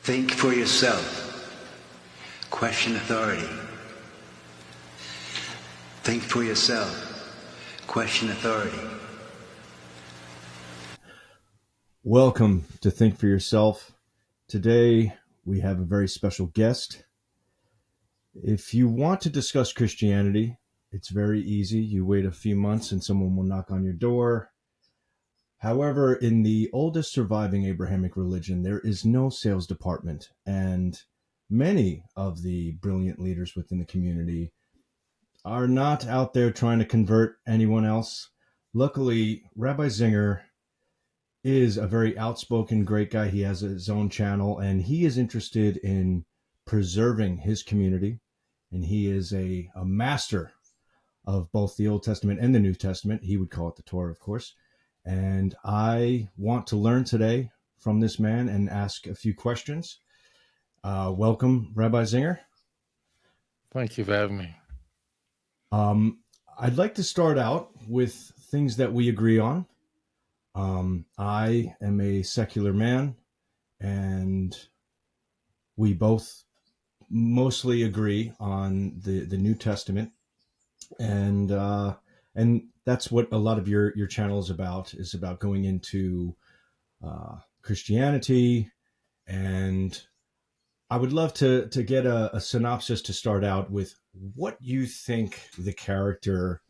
Think for yourself. Question authority. Think for yourself. Question authority. Welcome to Think for Yourself. Today we have a very special guest. If you want to discuss Christianity, it's very easy. You wait a few months and someone will knock on your door. However, in the oldest surviving Abrahamic religion, there is no sales department, and many of the brilliant leaders within the community are not out there trying to convert anyone else. Luckily, Rabbi Singer is a very outspoken, great guy. He has his own channel, and he is interested in preserving his community, and he is a master of both the Old Testament and the New Testament. He would call it the Torah, of course. And I want to learn today from this man and ask a few questions. Welcome, Rabbi Singer. Thank you for having me. I'd like to start out with things that we agree on. I am a secular man, and we both mostly agree on the New Testament, and that's what a lot of your channel is about going into Christianity. And I would love to get a synopsis to start out with what you think the character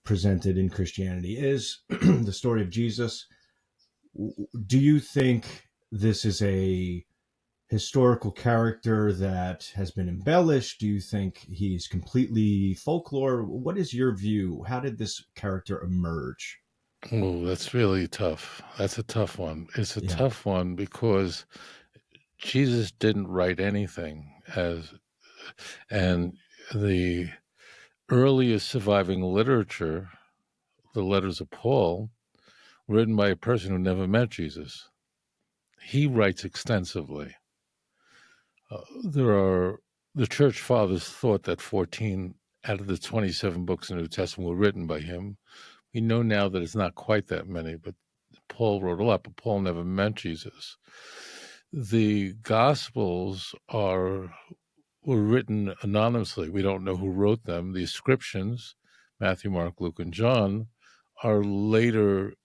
presented in Christianity is. The story of Jesus. Do you think this is a historical character that has been embellished? Do you think he's completely folklore? What is your view? How did this character emerge? Oh, that's really tough. That's a tough one. It's a tough one because Jesus didn't write anything, and the earliest surviving literature, the letters of Paul, written by a person who never met Jesus. He writes extensively. The church fathers thought that 14 out of the 27 books in the New Testament were written by him. We know now that it's not quite that many, but Paul wrote a lot, but Paul never met Jesus. The Gospels were written anonymously. We don't know who wrote them. The inscriptions, Matthew, Mark, Luke, and John, are later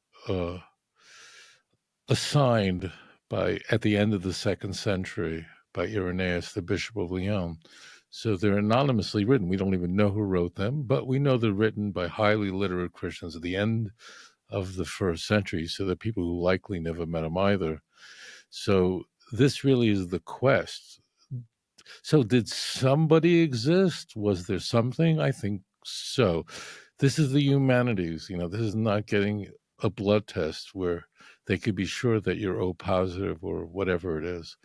assigned at the end of the 2nd century by Irenaeus, the Bishop of Lyon. So they're anonymously written. We don't even know who wrote them, but we know they're written by highly literate Christians at the end of the 1st century. So they're people who likely never met him either. So this really is the quest. So did somebody exist? Was there something? I think so. This is the humanities. This is not getting a blood test where they could be sure that you're O positive or whatever it is.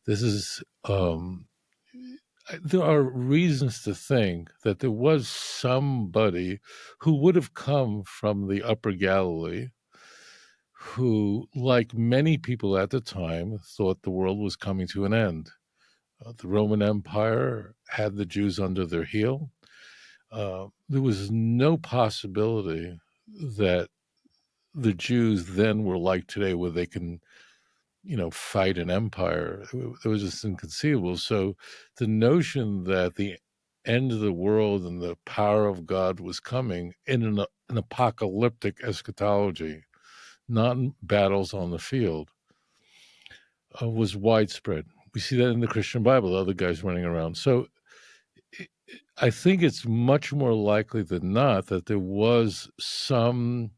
This is, there are reasons to think that there was somebody who would have come from the Upper Galilee who, like many people at the time, thought the world was coming to an end. The Roman Empire had the Jews under their heel. There was no possibility that the Jews then were like today, where they can, fight an empire. It was just inconceivable. So the notion that the end of the world and the power of God was coming in an apocalyptic eschatology, not battles on the field, was widespread. We see that in the Christian Bible, the other guys running around. So I think it's much more likely than not that there was somebody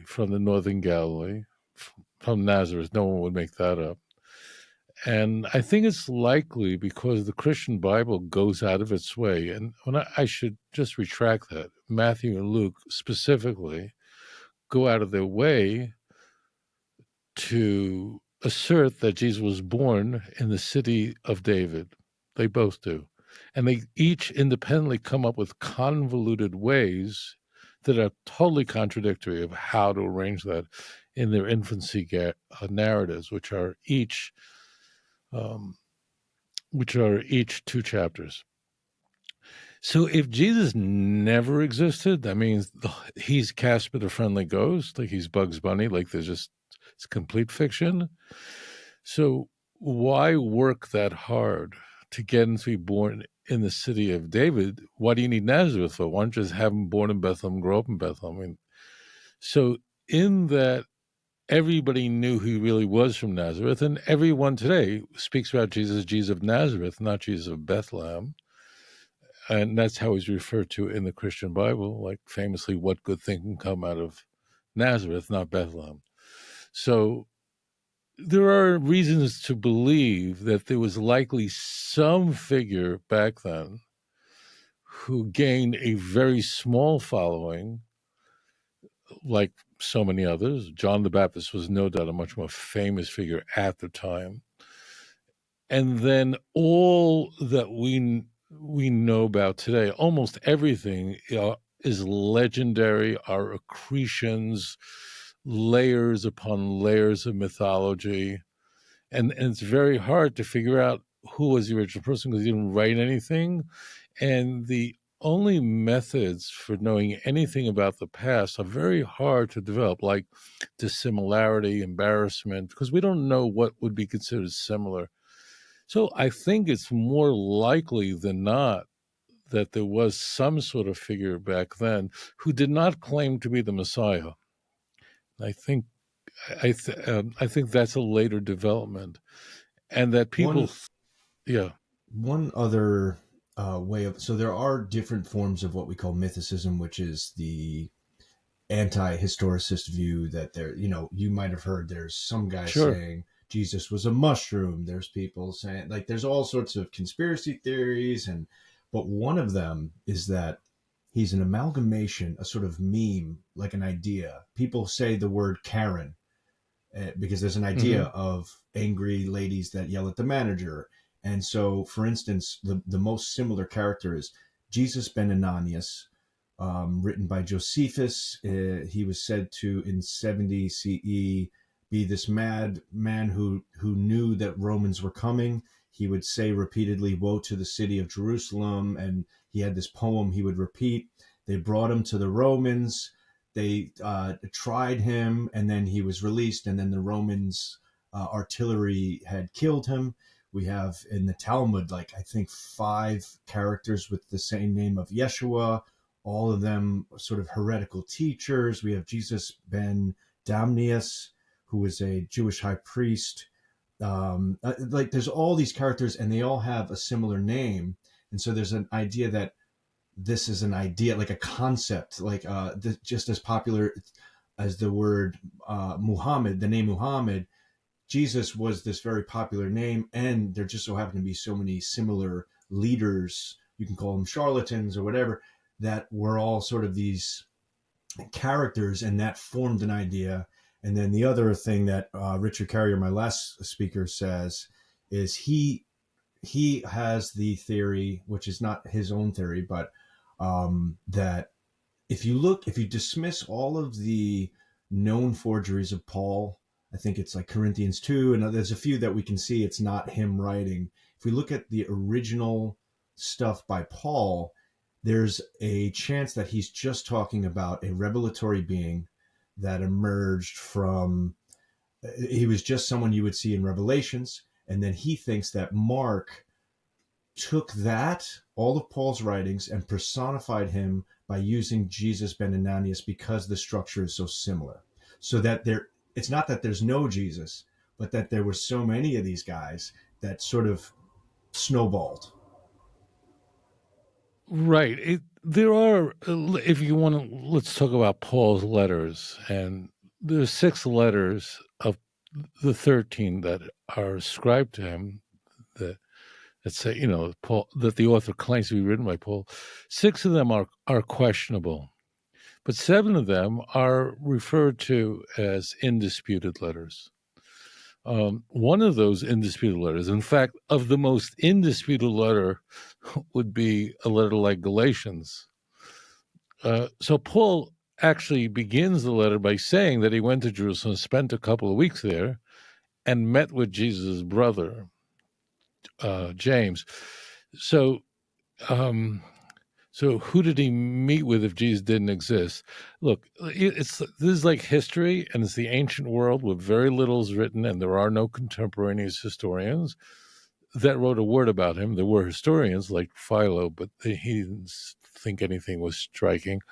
from the Northern Galilee, from Nazareth. No one would make that up. And I think it's likely because the Christian Bible goes out of its way. And I should just retract that. Matthew and Luke specifically go out of their way to assert that Jesus was born in the city of David. They both do. And they each independently come up with convoluted ways that are totally contradictory of how to arrange that in their infancy narratives, which are each 2 chapters. So if Jesus never existed, that means he's Casper the Friendly Ghost, like he's Bugs Bunny, like it's complete fiction. So why work that hard to get him to be born in the city of David? Why do you need Nazareth for? Why don't you just have him born in Bethlehem, grow up in Bethlehem? I mean, so in that, everybody knew he really was from Nazareth, and everyone today speaks about Jesus of Nazareth, not Jesus of Bethlehem. And that's how he's referred to in the Christian Bible, like famously, what good thing can come out of Nazareth, not Bethlehem. So there are reasons to believe that there was likely some figure back then who gained a very small following, like so many others. John the Baptist was no doubt a much more famous figure at the time. And then all that we know about today, almost everything is legendary, are accretions, layers upon layers of mythology. And it's very hard to figure out who was the original person because he didn't write anything. And the only methods for knowing anything about the past are very hard to develop, like dissimilarity, embarrassment, because we don't know what would be considered similar. So I think it's more likely than not that there was some sort of figure back then who did not claim to be the Messiah. I think I think that's a later development, and that people, yeah, One other way of, so there are different forms of what we call mythicism, which is the anti-historicist view that there, you might have heard there's some guy sure, saying Jesus was a mushroom. There's people saying, like, there's all sorts of conspiracy theories, but one of them is that he's an amalgamation, a sort of meme, like an idea. People say the word Karen because there's an idea of angry ladies that yell at the manager. And so, for instance, the most similar character is Jesus ben Ananias, written by Josephus. He was said to, in 70 CE, be this mad man who knew that Romans were coming. He would say repeatedly, "Woe to the city of Jerusalem." And he had this poem he would repeat. They brought him to the Romans. They tried him, and then he was released, and then the Romans artillery had killed him. We have in the Talmud, like, I think 5 characters with the same name of Yeshua, all of them sort of heretical teachers. We have Jesus ben Damnius, who was a Jewish high priest. Like, there's all these characters, and they all have a similar name. And so there's an idea that this is an idea, like a concept, like just as popular as the word Muhammad, the name Muhammad. Jesus was this very popular name, and there just so happen to be so many similar leaders, you can call them charlatans or whatever, that were all sort of these characters, and that formed an idea. And then the other thing that Richard Carrier, my last speaker, says is he has the theory, which is not his own theory, but that if you dismiss all of the known forgeries of Paul, I think it's like Corinthians 2, and there's a few that we can see it's not him writing. If we look at the original stuff by Paul, there's a chance that he's just talking about a revelatory being that emerged from, he was just someone you would see in Revelations, and then he thinks that Mark took that, all of Paul's writings, and personified him by using Jesus ben Ananias because the structure is so similar. So that it's not that there's no Jesus, but that there were so many of these guys that sort of snowballed. right. There are, if you want to, let's talk about Paul's letters, and there's 6 letters of the 13 that are ascribed to him that say, Paul, that the author claims to be written by Paul. 6 of them are questionable, but 7 of them are referred to as indisputed letters. One of those indisputed letters, in fact, of the most indisputable letter, would be a letter like Galatians. So Paul actually begins the letter by saying that he went to Jerusalem, spent a couple of weeks there, and met with Jesus' brother, James. So So who did he meet with if Jesus didn't exist? Look, this is like history, and it's the ancient world where very little is written, and there are no contemporaneous historians that wrote a word about him. There were historians like Philo, but he didn't think anything was striking.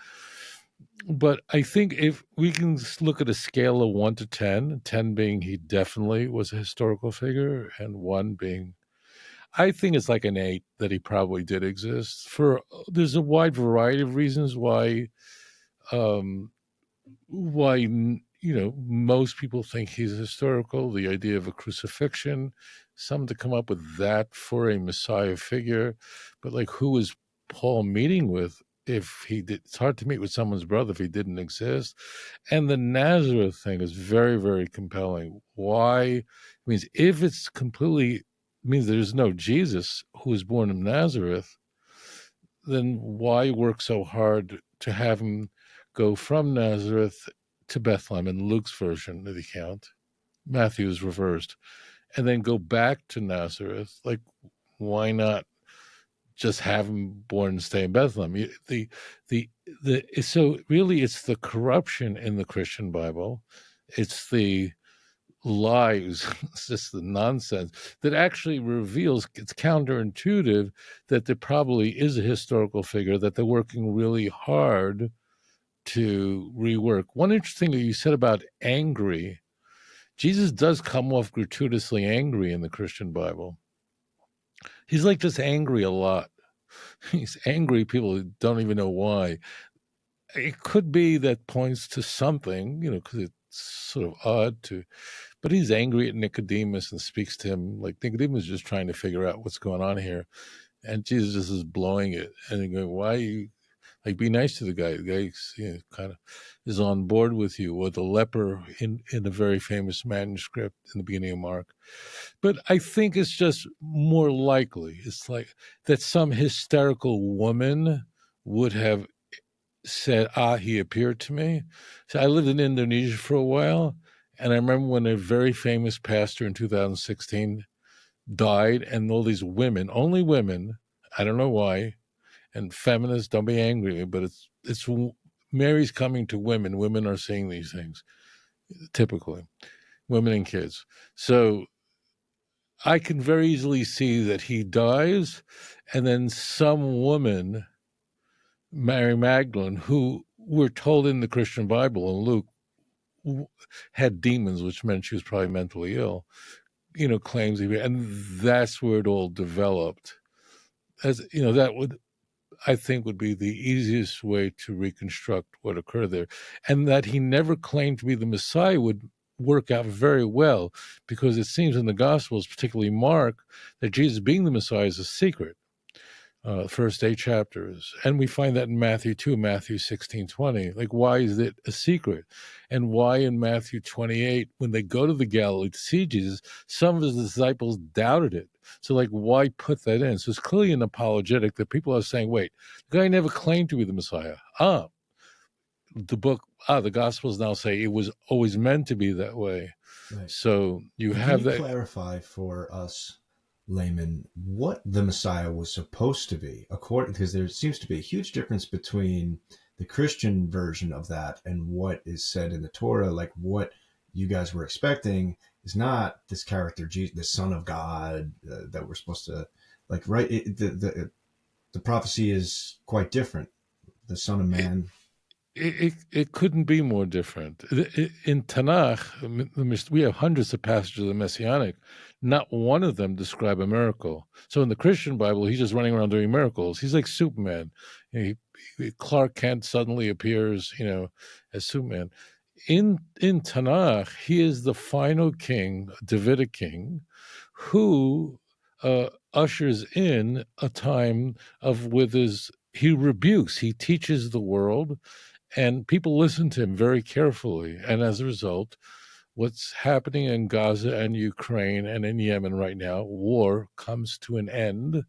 But I think if we can look at a scale of 1 to 10, 10 being he definitely was a historical figure, and 1 being, I think it's like an 8 that he probably did exist. There's a wide variety of reasons why most people think he's historical. The idea of a crucifixion, some to come up with that for a Messiah figure, but like, who was Paul meeting with if he did? It's hard to meet with someone's brother if he didn't exist. And the Nazareth thing is very, very compelling. Why? Means if it's completely means there's no Jesus who was born in Nazareth, then why work so hard to have him go from Nazareth to Bethlehem in Luke's version of the account? Matthew's reversed, and then go back to Nazareth. Like, why not just have him born and stay in Bethlehem? So really, it's the corruption in the Christian Bible. It's the lies, it's just the nonsense that actually reveals, it's counterintuitive that there probably is a historical figure that they're working really hard to rework. One interesting thing you said about angry, Jesus does come off gratuitously angry in the Christian Bible. He's like just angry a lot. He's angry, people don't even know why. It could be that points to something, because it's sort of odd to, but he's angry at Nicodemus and speaks to him like Nicodemus is just trying to figure out what's going on here. And Jesus just is blowing it and going, why are you, like, be nice to the guy. The guy kind of is on board with you, or the leper in a very famous manuscript in the beginning of Mark. But I think it's just more likely. It's like that some hysterical woman would have said, he appeared to me. So I lived in Indonesia for a while, and I remember when a very famous pastor in 2016 died, and all these women, only women, I don't know why, and feminists, don't be angry, but it's Mary's coming to women. Women are seeing these things, typically, women and kids. So I can very easily see that he dies, and then some woman, Mary Magdalene, who we're told in the Christian Bible and Luke had demons, which meant she was probably mentally ill, claims and that's where it all developed. As that would, I think, would be the easiest way to reconstruct what occurred there. And that he never claimed to be the Messiah would work out very well, because it seems in the Gospels, particularly Mark, that Jesus being the Messiah is a secret. First 8 chapters. And we find that in Matthew 2, Matthew 16:20. Like, why is it a secret? And why in Matthew 28, when they go to the Galilee to see Jesus, some of his disciples doubted it. So, like, why put that in? So it's clearly an apologetic that people are saying, wait, the guy never claimed to be the Messiah. The Gospels now say it was always meant to be that way. Right. So you Can have you that. Clarify for us laymen what the Messiah was supposed to be, because there seems to be a huge difference between the Christian version of that and what is said in the Torah. Like, what you guys were expecting is not this character, Jesus, the Son of God, that we're supposed to like. Right? The prophecy is quite different. The Son of Man. It couldn't be more different. In Tanakh, we have hundreds of passages of the Messianic. Not one of them describe a miracle. So in the Christian Bible, he's just running around doing miracles. He's like Superman. Clark Kent suddenly appears, as Superman. In Tanakh, he is the final king, Davidic king, who ushers in a time he rebukes, he teaches the world, and people listen to him very carefully. And as a result, what's happening in Gaza and Ukraine and in Yemen right now, war comes to an end.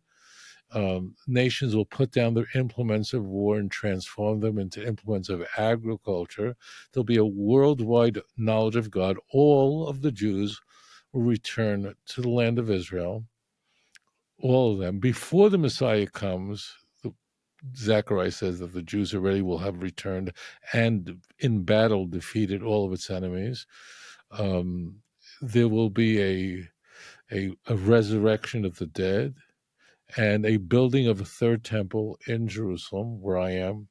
Nations will put down their implements of war and transform them into implements of agriculture. There'll be a worldwide knowledge of God. All of the Jews will return to the land of Israel. All of them. Before the Messiah comes, Zechariah says that the Jews already will have returned and in battle defeated all of its enemies. There will be a resurrection of the dead and a building of a third temple in Jerusalem, where I am,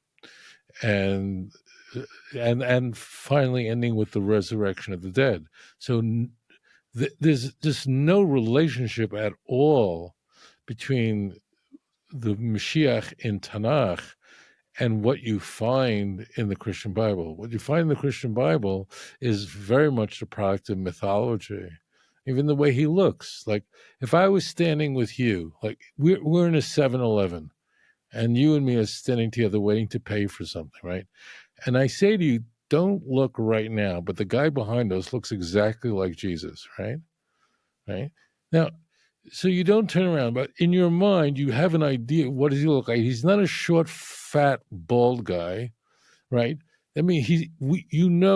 and finally ending with the resurrection of the dead. So there's just no relationship at all between the Mashiach in Tanakh and what you find in the Christian Bible. What you find in the Christian Bible is very much the product of mythology. Even the way he looks. Like, if I was standing with you, like we're in a 7-Eleven, and you and me are standing together waiting to pay for something, right? And I say to you, don't look right now, but the guy behind us looks exactly like Jesus, right? Right? Now, so you don't turn around, but in your mind, you have an idea. What does he look like? He's not a short, fat, bald guy, right? I mean,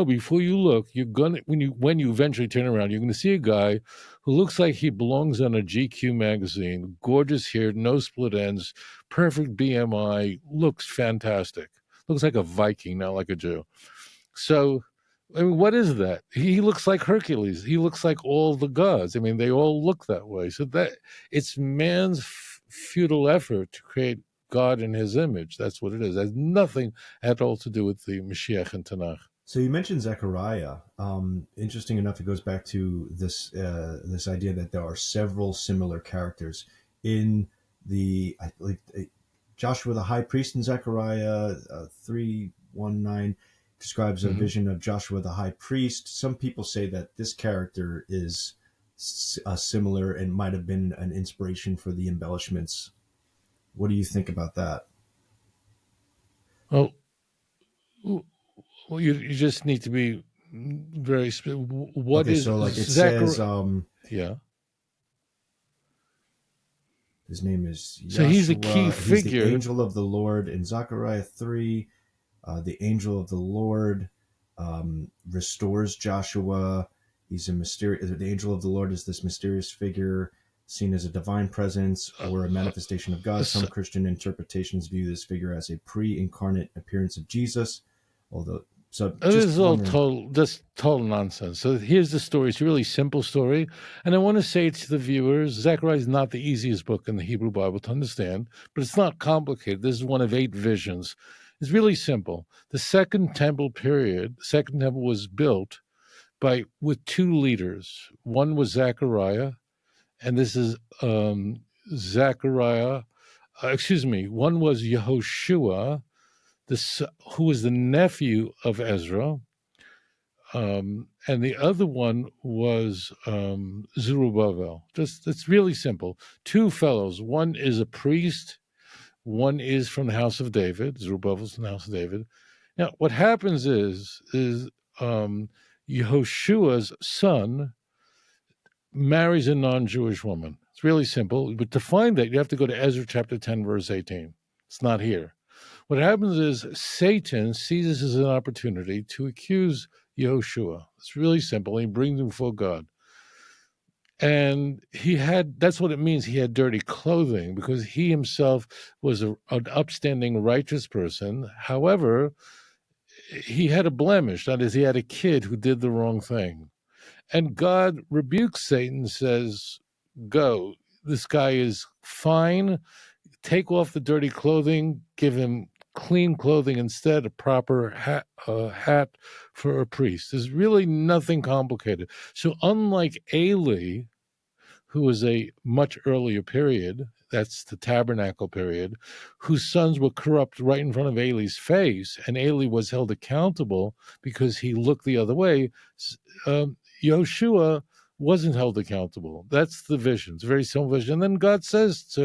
before you look, you're gonna when you eventually turn around, you're gonna see a guy who looks like he belongs on a GQ magazine, gorgeous hair, no split ends, perfect BMI, looks fantastic, looks like a Viking, not like a Jew. So, I mean, what is that? He looks like Hercules. He looks like all the gods. I mean, they all look that way. So that it's man's futile effort to create God in his image. That's what it is. It has nothing at all to do with the Mashiach and Tanakh. So you mentioned Zechariah. Interesting enough, it goes back to this idea that there are several similar characters in the Joshua the high priest in Zechariah 3:19 describes a vision of Joshua the high priest. Some people say that this character is similar and might have been an inspiration for the embellishments. What do you think about that? Oh, well, you just need to be very specific. What is so like it Zechariah? says yeah. His name is Yahshua. So he's a key figure. He's the angel of the Lord in Zechariah 3. The angel of the Lord restores Joshua. He's a mysterious. The angel of the Lord is this mysterious figure seen as a divine presence or a manifestation of God. Some Christian interpretations view this figure as a pre-incarnate appearance of Jesus, although. So this is all total nonsense. So here's the story. It's a really simple story. And I want to say to the viewers, Zechariah is not the easiest book in the Hebrew Bible to understand, but it's not complicated. This is one of 8 visions. It's really simple. The Second Temple was built with 2 leaders. One was Zechariah, and this is Zechariah. One was Yehoshua, who was the nephew of Ezra, and the other one was Zerubbabel. It's really simple. 2 fellows. One is a priest. One is from the house of David. Zerubbabel's from the house of David. Now, what happens is Yehoshua's son marries a non-Jewish woman. It's really simple. But to find that, you have to go to Ezra chapter 10, verse 18. It's not here. What happens is Satan sees this as an opportunity to accuse Yehoshua. It's really simple. He brings him before God. And that's what it means. He had dirty clothing because he himself was an upstanding, righteous person. However, he had a blemish. That is, he had a kid who did the wrong thing. And God rebukes Satan and says, go. This guy is fine. Take off the dirty clothing, give him clean clothing instead, a proper hat for a priest. There's really nothing complicated. So unlike Eli, who was a much earlier period, that's the tabernacle period, whose sons were corrupt right in front of Eli's face, and Eli was held accountable because he looked the other way, Yehoshua wasn't held accountable. That's the vision. It's a very simple vision. And then God says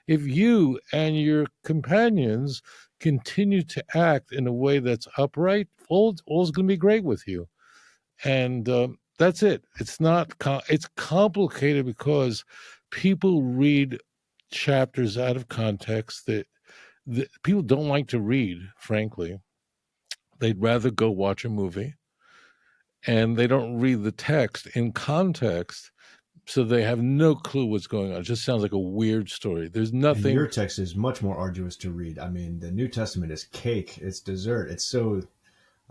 if you and your companions continue to act in a way that's upright, all's going to be great with you. And that's it. It's not. It's complicated because people read chapters out of context. That people don't like to read. Frankly, they'd rather go watch a movie, and they don't read the text in context. So they have no clue what's going on. It just sounds like a weird story. There's And nothing. your text is much more arduous to read. I mean, the New Testament is cake, it's dessert. It's so.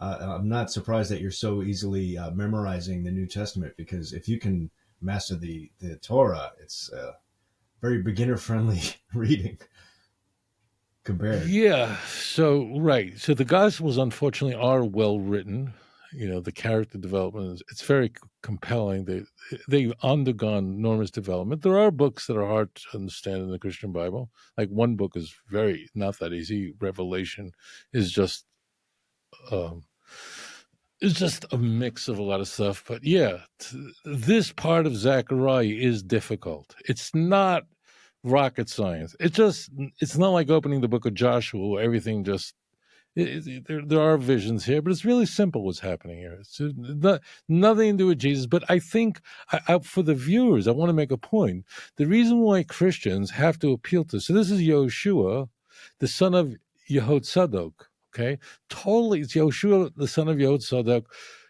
I'm not surprised that you're so easily memorizing the New Testament, because if you can master the Torah, it's very beginner friendly reading compared. Yeah. So, right. So the Gospels, unfortunately, are well written. The character development it's very compelling. They've undergone enormous development. There are books that are hard to understand in the Christian Bible. Like one book is very not that easy. Revelation is just a mix of a lot of stuff. But yeah, this part of Zechariah is difficult. It's not rocket science. It's not like opening the book of Joshua where everything just there are visions here, but it's really simple what's happening here. It's nothing to do with Jesus. But I think for the viewers, I want to make a point. The reason why Christians have to appeal to, so this is Yoshua, the son of Yehotzadok, okay? Totally, it's Yoshua, the son of Yehotzadok,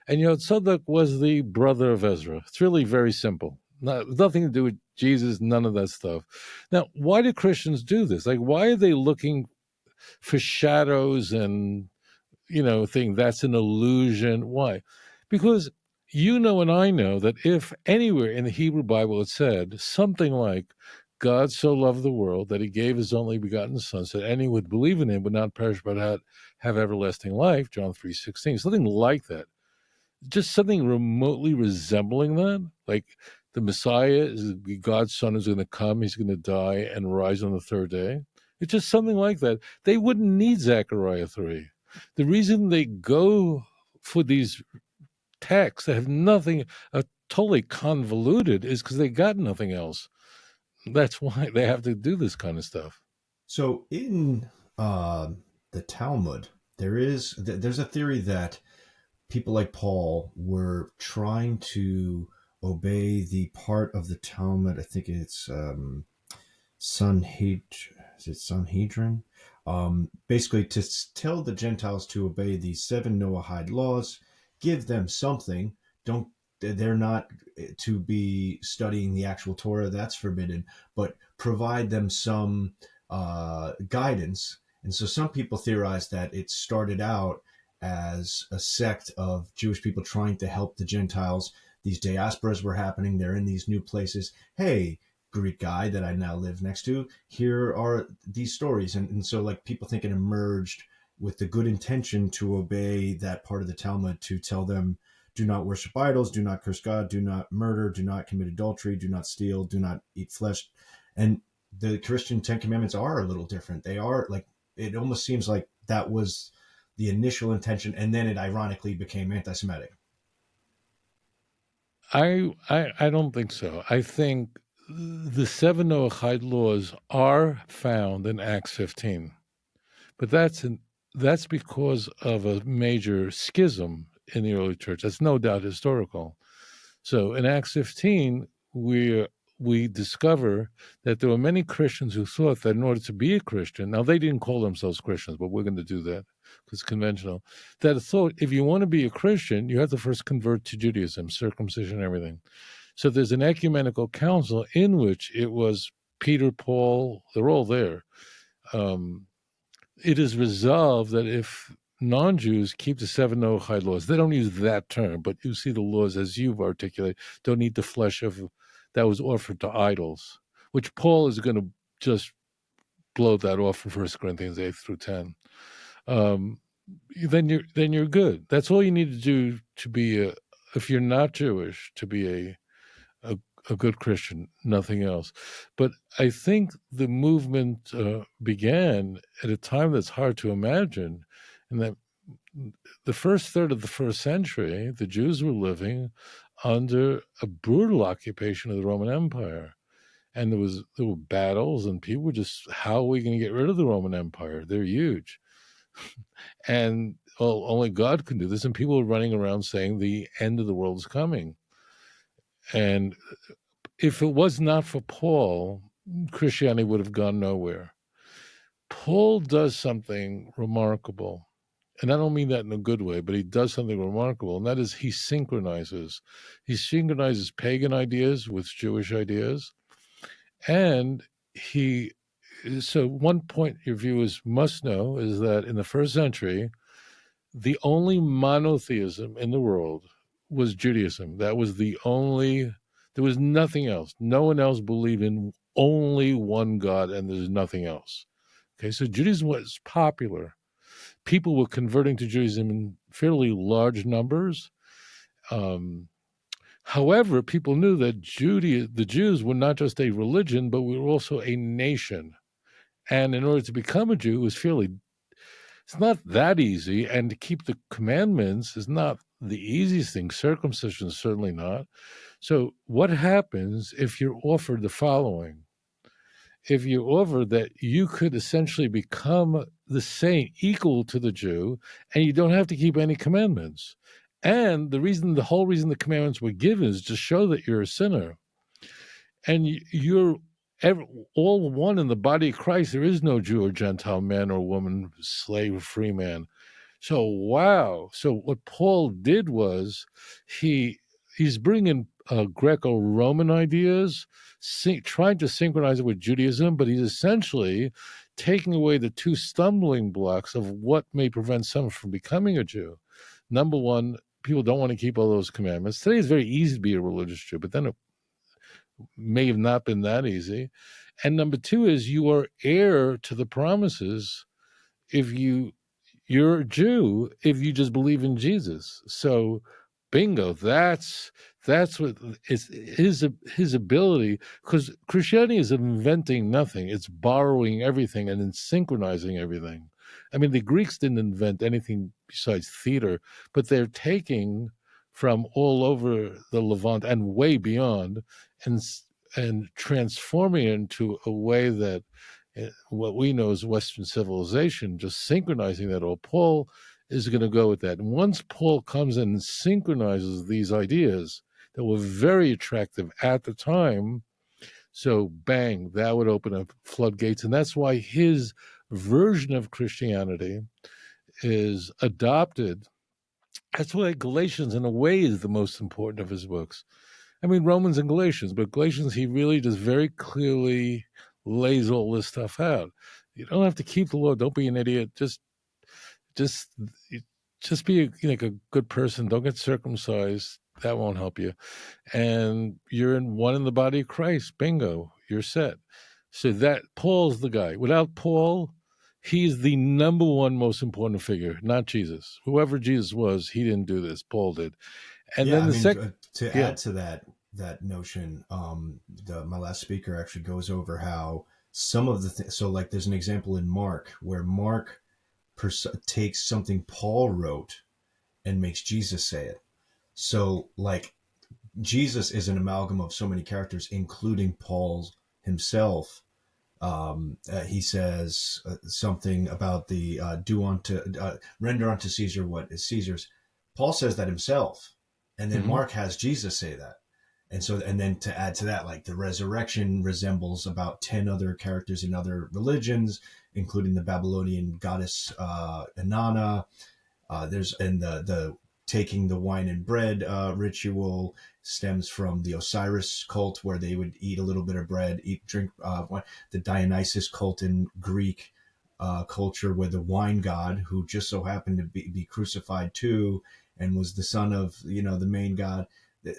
and Yehotzadok was the brother of Ezra. It's really very simple. Nothing to do with Jesus, none of that stuff. Now, why do Christians do this? Like, why are they looking for shadows and think that's an illusion? Why? Because and I know that if anywhere in the Hebrew Bible it said something like God so loved the world that he gave his only begotten son so that anyone would believe in him would not perish but have everlasting life, John 3:16, something like that, just something remotely resembling that, like the Messiah is God's son is going to come, he's going to die and rise on the third day. It's just something like that. They wouldn't need Zechariah 3. The reason they go for these texts that have nothing, totally convoluted, is because they got nothing else. That's why they have to do this kind of stuff. So in the Talmud, there's a theory that people like Paul were trying to obey the part of the Talmud. I think it's Sanhedrin. Is it Sanhedrin? Basically, to tell the Gentiles to obey the 7 Noahide laws, give them something. They're not to be studying the actual Torah, that's forbidden, but provide them some guidance. And so some people theorize that it started out as a sect of Jewish people trying to help the Gentiles. These diasporas were happening. They're in these new places. Hey, Greek guy that I now live next to, here are these stories. And so like people think it emerged with the good intention to obey that part of the Talmud, to tell them, do not worship idols, do not curse God, do not murder, do not commit adultery, do not steal, do not eat flesh. And the Christian 10 Commandments are a little different. They are like, it almost seems like that was the initial intention, and then it ironically became anti-Semitic. I don't think so. I think the 7 Noahide laws are found in Acts 15, but that's because of a major schism in the early church. That's no doubt historical. So in Acts 15, we discover that there were many Christians who thought that in order to be a Christian, now they didn't call themselves Christians, but we're going to do that because it's conventional, that thought if you want to be a Christian, you have to first convert to Judaism, circumcision, everything. So there's an ecumenical council in which it was Peter, Paul, they're all there. It is resolved that if non-Jews keep the 7 Noahide laws, they don't use that term, but you see the laws as you've articulated, don't eat the flesh of that was offered to idols, which Paul is going to just blow that off in 1 Corinthians 8 through 10. Then you're good. That's all you need to do to be if you're not Jewish, to be a good Christian, nothing else. But I think the movement began at a time that's hard to imagine, and that the first third of the first century, the Jews were living under a brutal occupation of the Roman Empire. And there were battles, and people were just, how are we going to get rid of the Roman Empire? They're huge. And only God can do this. And people were running around saying the end of the world is coming. And if it was not for Paul, Christianity would have gone nowhere. Paul does something remarkable. and I don't mean that in a good way, but he does something remarkable, and that is he synchronizes. He synchronizes pagan ideas with Jewish ideas, and so one point your viewers must know is that in the first century, the only monotheism in the world was Judaism. That was there was nothing else. No one else believed in only one God, and there's nothing else. Okay, so Judaism was popular. People were converting to Judaism in fairly large numbers. However, people knew that the Jews were not just a religion, but we were also a nation. And in order to become a Jew, it's not that easy. And to keep the commandments is not the easiest thing. Circumcision is certainly not. So what happens if you're offered the following? If you're offered that you could essentially become the same, equal to the Jew, and you don't have to keep any commandments. And the whole reason the commandments were given is to show that you're a sinner. And you're all one in the body of Christ. There is no Jew or Gentile, man or woman, slave or free man. So, wow. So what Paul did was he's bringing Greco-Roman ideas, trying to synchronize it with Judaism, but he's essentially taking away the two stumbling blocks of what may prevent someone from becoming a Jew. Number one, people don't want to keep all those commandments. Today it's very easy to be a religious Jew, but then it may have not been that easy. And number two is you are heir to the promises if you're a Jew, if you just believe in Jesus. So bingo, that's what is his ability, because Christianity is inventing nothing. It's borrowing everything and then synchronizing everything. I mean, the Greeks didn't invent anything besides theater, but they're taking from all over the Levant and way beyond and transforming it into a way that what we know as Western civilization, just synchronizing that all. Paul is going to go with that. And once Paul comes in and synchronizes these ideas that were very attractive at the time, so bang, that would open up floodgates. And that's why his version of Christianity is adopted. That's why Galatians, in a way, is the most important of his books. I mean, Romans and Galatians, but Galatians, he really just very clearly lays all this stuff out. You don't have to keep the law. Don't be an idiot. Just be a good person. Don't get circumcised. That won't help you. And you're in the body of Christ. Bingo, you're set. So that Paul's the guy. Without Paul, he's the number one most important figure, not Jesus. Whoever Jesus was, he didn't do this. Paul did. And then add to that notion, my last speaker actually goes over how some of the things. So, like, there's an example in Mark where Mark takes something Paul wrote and makes Jesus say it. So, like, Jesus is an amalgam of so many characters, including Paul himself. He says something about the render unto Caesar what is Caesar's. Paul says that himself, and then Mark has Jesus say that. And then to add to that, like, the resurrection resembles about 10 other characters in other religions, including the Babylonian goddess Inanna. The taking the wine and bread ritual stems from the Osiris cult, where they would eat a little bit of bread, drink wine. The Dionysus cult in Greek culture, where the wine god, who just so happened to be crucified too, and was the son of the main god.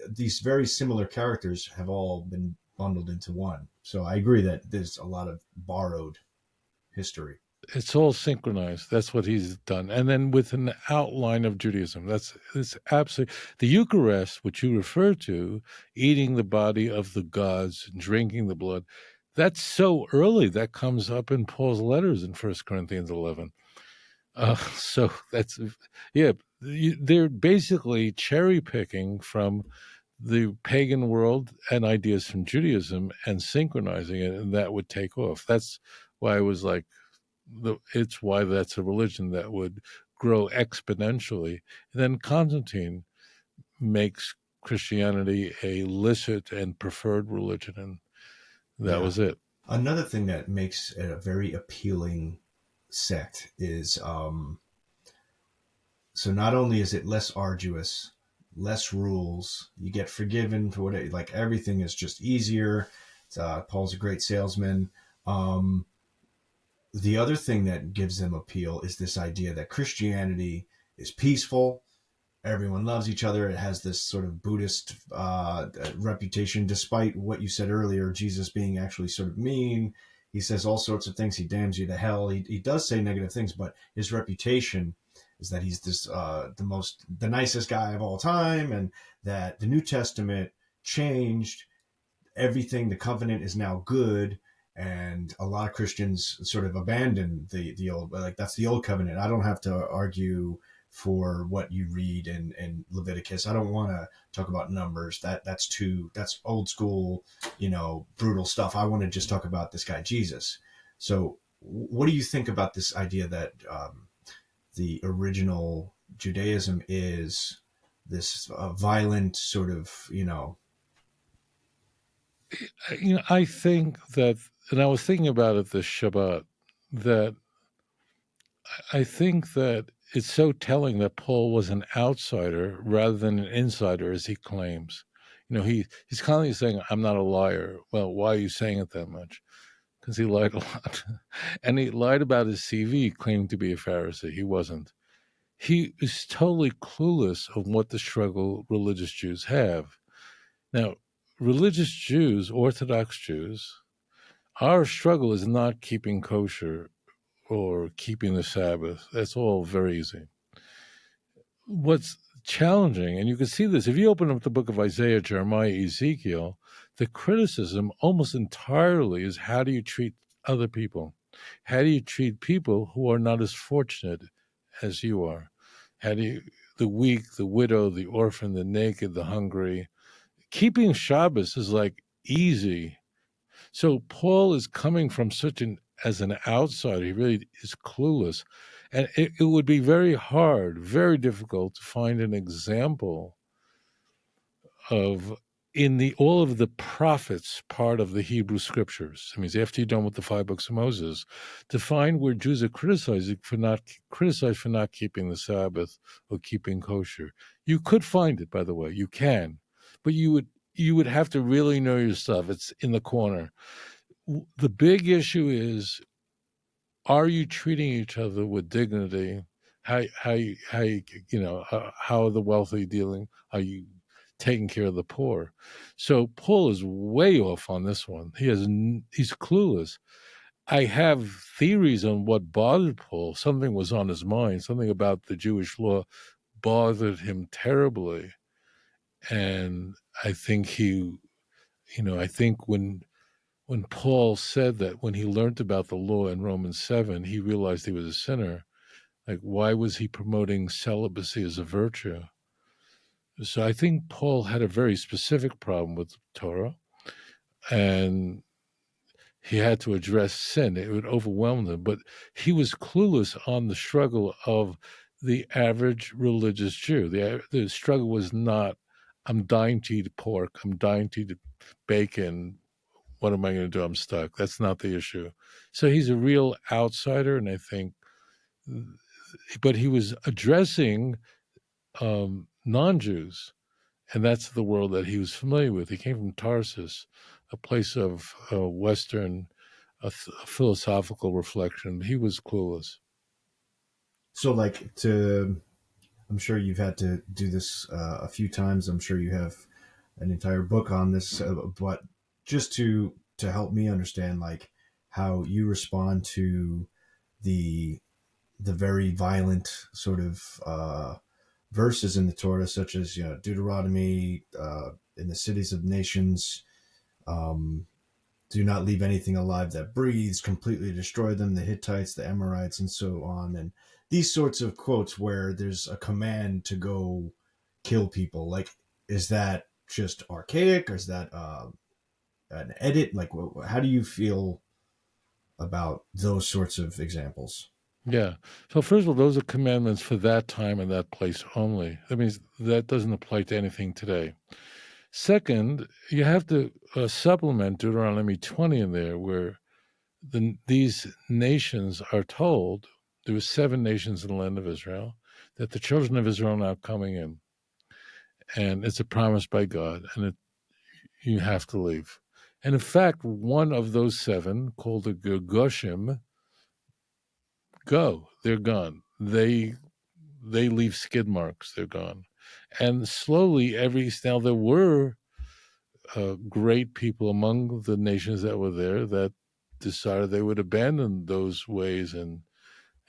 These very similar characters have all been bundled into one. So I agree that there's a lot of borrowed history. It's all synchronized. That's what he's done. And then with an outline of Judaism. It's absolutely the Eucharist, which you refer to, eating the body of the gods and drinking the blood. That's so early. That comes up in Paul's letters in 1 Corinthians 11. So that's, they're basically cherry picking from the pagan world and ideas from Judaism and synchronizing it, and that would take off. That's why I was like, it's why that's a religion that would grow exponentially. And then Constantine makes Christianity a licit and preferred religion, and that was it. Another thing that makes it a very appealing sect is So not only is it less arduous, less rules, you get forgiven for what like everything is just easier. Paul's a great salesman. The other thing that gives them appeal is this idea that Christianity is peaceful. Everyone loves each other. It has this sort of Buddhist reputation, despite what you said earlier, Jesus being actually sort of mean. He says all sorts of things. He damns you to hell. He does say negative things, but his reputation is that he's this the nicest guy of all time, and that the New Testament changed everything. The covenant is now good, and a lot of Christians sort of abandon the old, like that's the old covenant. I don't have to argue for what you read in Leviticus. I don't want to talk about numbers. That's old school, brutal stuff. I want to just talk about this guy Jesus. So what do you think about this idea that the original Judaism is this violent sort of, I think that, and I was thinking about it this Shabbat, that I think that it's so telling that Paul was an outsider rather than an insider, as he claims. He's constantly saying, I'm not a liar. Well, why are you saying it that much? Because he lied a lot. And he lied about his CV, claiming to be a Pharisee. He wasn't. He is totally clueless of what the struggle religious Jews have. Now, religious Jews, Orthodox Jews, our struggle is not keeping kosher or keeping the Sabbath. That's all very easy. What's challenging, and you can see this, if you open up the book of Isaiah, Jeremiah, Ezekiel, the criticism almost entirely is how do you treat other people? How do you treat people who are not as fortunate as you are? How do you, the weak, the widow, the orphan, the naked, the hungry? Keeping Shabbos is like easy. So Paul is coming from as an outsider, he really is clueless. And it would be very hard, very difficult to find an example of all of the prophets part of the Hebrew scriptures. I mean, after you're done with the 5 books of Moses, to find where Jews are criticized for not keeping the Sabbath or keeping kosher. You could find it, by the way, you can, but you would have to really know your stuff. It's in the corner. The big issue is, are you treating each other with dignity? How are the wealthy dealing? Are you taking care of the poor? So Paul is way off on this one. He's clueless. I have theories on what bothered Paul. Something was on his mind. Something about the Jewish law bothered him terribly. And I think I think when Paul said that, when he learned about the law in Romans 7, he realized he was a sinner. Like, why was he promoting celibacy as a virtue? So I think Paul had a very specific problem with Torah, and he had to address sin. It would overwhelm him, but he was clueless on the struggle of the average religious Jew. The struggle was not, I'm dying to eat pork, I'm dying to eat bacon, what am I going to do? I'm stuck. That's not the issue. So he's a real outsider, and I think, but he was addressing non-Jews, and that's the world that he was familiar with. He came from Tarsus, a place of Western philosophical reflection. He was clueless. So I'm sure you've had to do this a few times. I'm sure you have an entire book on this, but just to help me understand, like, how you respond to the very violent sort of verses in the Torah, such as Deuteronomy, in the cities of nations, do not leave anything alive that breathes, completely destroy them, the Hittites, the Amorites, and so on. And these sorts of quotes where there's a command to go kill people. Like, is that just archaic, or is that an edit? Like, how do you feel about those sorts of examples? Yeah. So first of all, those are commandments for that time and that place only. That means that doesn't apply to anything today. Second, you have to supplement Deuteronomy 20 in there, where these nations are told, there were 7 nations in the land of Israel. that the children of Israel are now coming in, and it's a promise by God, and you have to leave. And in fact, one of those 7, called the Gergoshim, they're gone. They leave skid marks. They're gone. And slowly, now there were great people among the nations that were there that decided they would abandon those ways and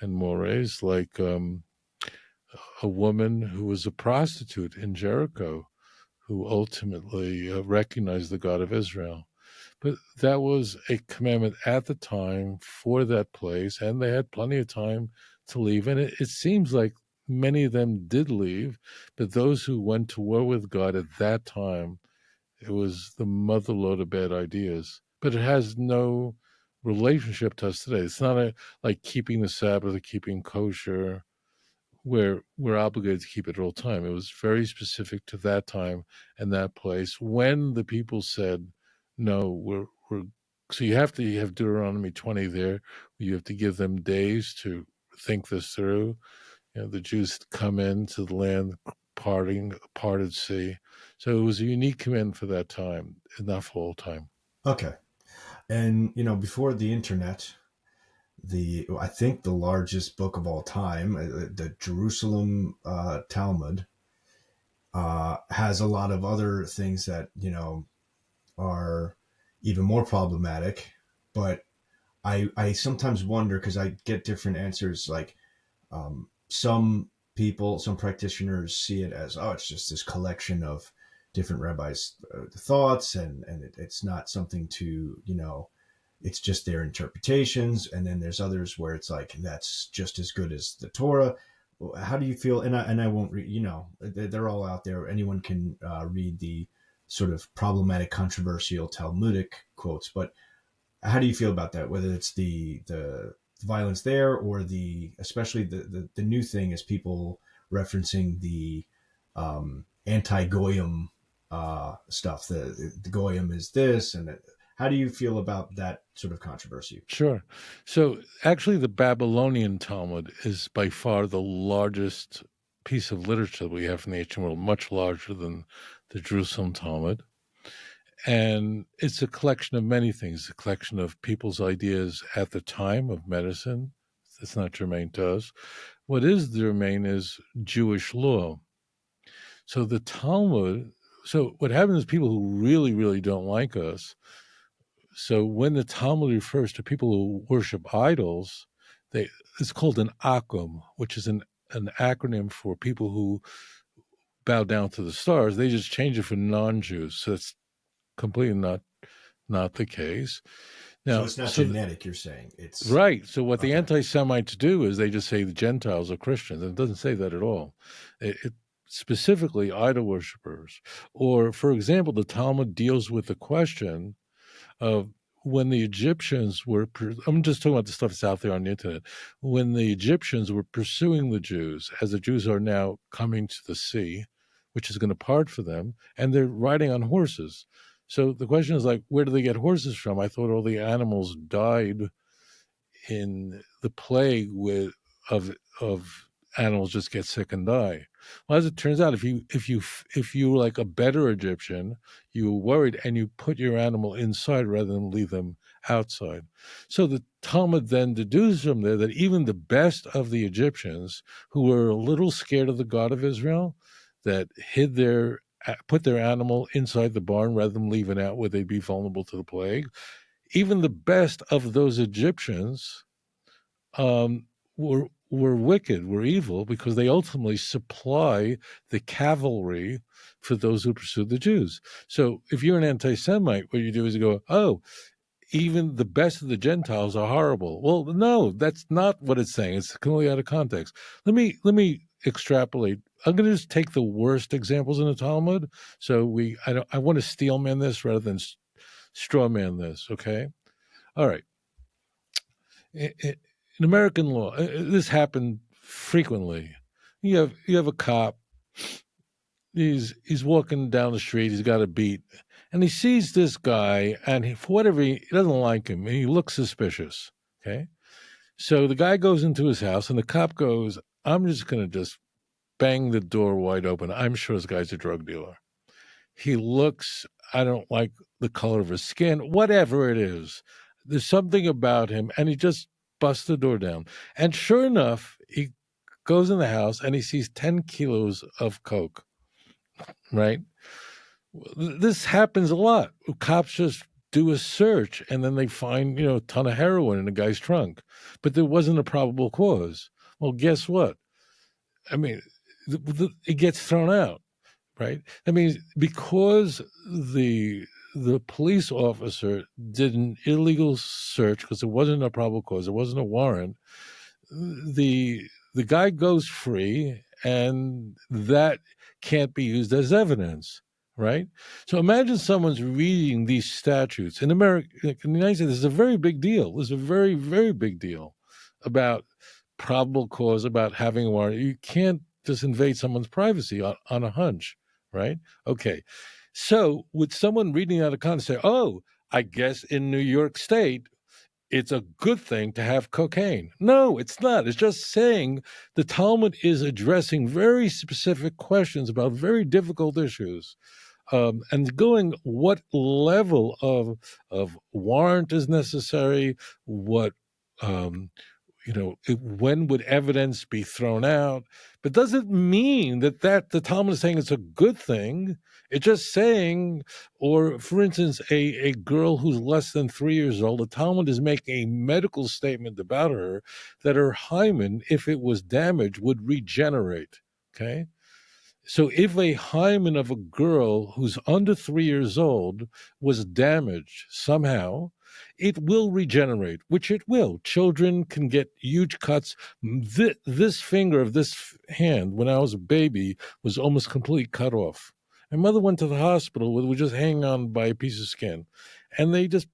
mores, like a woman who was a prostitute in Jericho, who ultimately recognized the God of Israel. But that was a commandment at the time for that place, and they had plenty of time to leave. And it seems like many of them did leave, but those who went to war with God at that time, it was the motherload of bad ideas. But it has no relationship to us today. It's not like keeping the Sabbath or keeping kosher, where we're obligated to keep it all the time. It was very specific to that time and that place when the people said, no, we're so you have to have Deuteronomy 20 there. You have to give them days to think this through. The Jews come into the land parted sea. So it was a unique command for that time, not for all time. Okay. And, before the internet, I think the largest book of all time, the Jerusalem Talmud, has a lot of other things that, are even more problematic. But I sometimes wonder, because I get different answers, like some practitioners see it as, it's just this collection of different rabbis' thoughts, and it's not something to, it's just their interpretations. And then there's others where it's like, that's just as good as the Torah. How do you feel? And I won't read, they're all out there. Anyone can read the sort of problematic, controversial Talmudic quotes. But how do you feel about that? Whether it's the violence there, or especially the new thing is people referencing the anti-Goyim stuff. The Goyim is this, and how do you feel about that sort of controversy? Sure. So actually, the Babylonian Talmud is by far the largest piece of literature that we have in the ancient world, much larger than the Jerusalem Talmud. And it's a collection of many things, a collection of people's ideas at the time of medicine. It's not germane to us. What is germane is Jewish law. So the Talmud, so what happens is people who really, really don't like us, so when the Talmud refers to people who worship idols, it's called an akum, which is an acronym for people who bow down to the stars. They just change it for non-Jews. So it's completely not the case. Now, so it's not genetic, you're saying. It's right. So what the anti-Semites do is they just say the Gentiles are Christians, and it doesn't say that at all. It specifically idol worshippers. Or, for example, the Talmud deals with the question of when the Egyptians were, I'm just talking about the stuff that's out there on the internet, when the Egyptians were pursuing the Jews, as the Jews are now coming to the sea, which is going to part for them, and they're riding on horses. So the question is like, where do they get horses from? I thought all the animals died in the plague of animals just get sick and die. Well, as it turns out, if you were like a better Egyptian, you were worried and you put your animal inside rather than leave them outside. So the Talmud then deduces from there that even the best of the Egyptians, who were a little scared of the God of Israel, that put their animal inside the barn rather than leave it out where they'd be vulnerable to the plague, even the best of those Egyptians were wicked, were evil, because they ultimately supply the cavalry for those who pursue the Jews. So if you're an anti-Semite, what you do is you go, oh, even the best of the Gentiles are horrible. Well, no, that's not what it's saying. It's completely out of context. Let me extrapolate. I'm going to just take the worst examples in the Talmud. So I want to steel man this rather than straw man this. Okay. All right. In American law, this happened frequently. You have a cop. He's walking down the street. He's got a beat, and he sees this guy, and for whatever he doesn't like him, and he looks suspicious. Okay, so the guy goes into his house, and the cop goes, "I'm just going to just bang the door wide open. I'm sure this guy's a drug dealer. He looks, I don't like the color of his skin, whatever it is. There's something about him, and he just busts the door down. And sure enough, he goes in the house and he sees 10 kilos of coke, right? This happens a lot. Cops just do a search and then they find, a ton of heroin in the guy's trunk, but there wasn't a probable cause. Well, guess what? I mean, it gets thrown out, right? I mean, because the police officer did an illegal search because there wasn't a probable cause, there wasn't a warrant. The guy goes free, and that can't be used as evidence, right? So imagine someone's reading these statutes in America. In the United States, this is a very big deal. This is a very, very big deal about probable cause, about having a warrant. You can't just invade someone's privacy on a hunch, right? Okay. So would someone reading out of context say, oh, I guess in New York State, it's a good thing to have cocaine? No, it's not. It's just saying the Talmud is addressing very specific questions about very difficult issues. And going what level of warrant is necessary, what when would evidence be thrown out? But doesn't mean that the Talmud is saying it's a good thing. It's just saying, or for instance, a girl who's less than 3 years old, the Talmud is making a medical statement about her that her hymen, if it was damaged, would regenerate. Okay. So if a hymen of a girl who's under 3 years old was damaged somehow, it will regenerate, which it will. Children can get huge cuts. This finger of this hand, when I was a baby, was almost completely cut off. My mother went to the hospital with just hanging on by a piece of skin. And they just,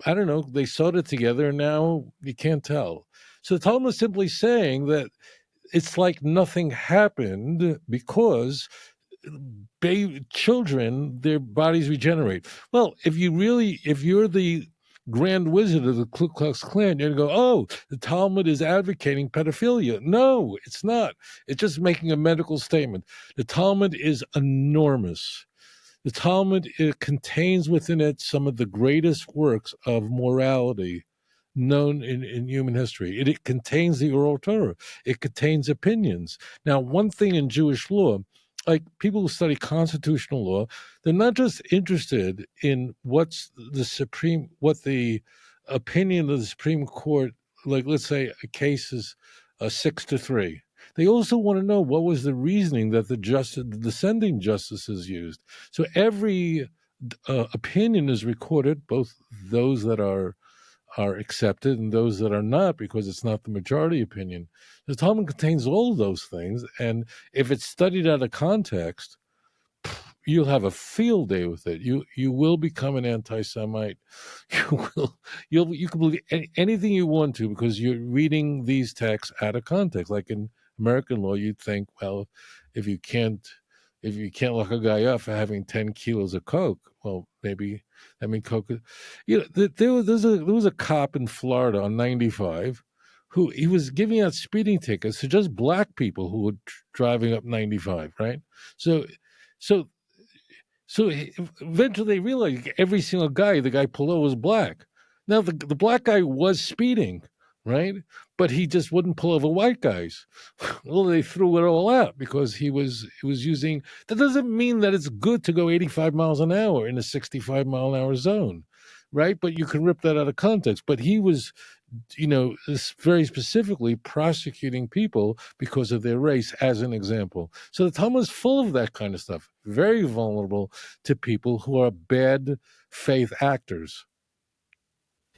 I don't know, they sewed it together, and now you can't tell. So the Talmud is simply saying that it's like nothing happened because children, their bodies regenerate. Well, if you're the Grand Wizard of the Ku Klux Klan, you're going to go, oh, the Talmud is advocating pedophilia. No, it's not. It's just making a medical statement. The Talmud is enormous. The Talmud, it contains within it some of the greatest works of morality known in human history. It contains the oral Torah. It contains opinions. Now, one thing in Jewish law, like people who study constitutional law, they're not just interested in what the opinion of the Supreme Court, like let's say a case is 6-3. They also want to know what was the reasoning that the dissenting justices used. So every opinion is recorded, both those that are accepted and those that are not, because it's not the majority opinion. The Talmud contains all of those things, and if it's studied out of context, you'll have a field day with it. You will become an anti-Semite. You can believe anything you want to because you're reading these texts out of context. Like in American law, you'd think, well, if you can't lock a guy up for having 10 kilos of coke, well, maybe, I mean, coke. There was a cop in Florida on 95 who he was giving out speeding tickets to just black people who were driving up 95, right? So eventually they realized every single guy the guy pulled over was black. Now the black guy was speeding, right? But he just wouldn't pull over white guys. Well, they threw it all out because he was using. That doesn't mean that it's good to go 85 miles an hour in a 65 mile an hour zone, right? But you can rip that out of context. But he was, very specifically prosecuting people because of their race as an example. So the Talmud is full of that kind of stuff, very vulnerable to people who are bad faith actors.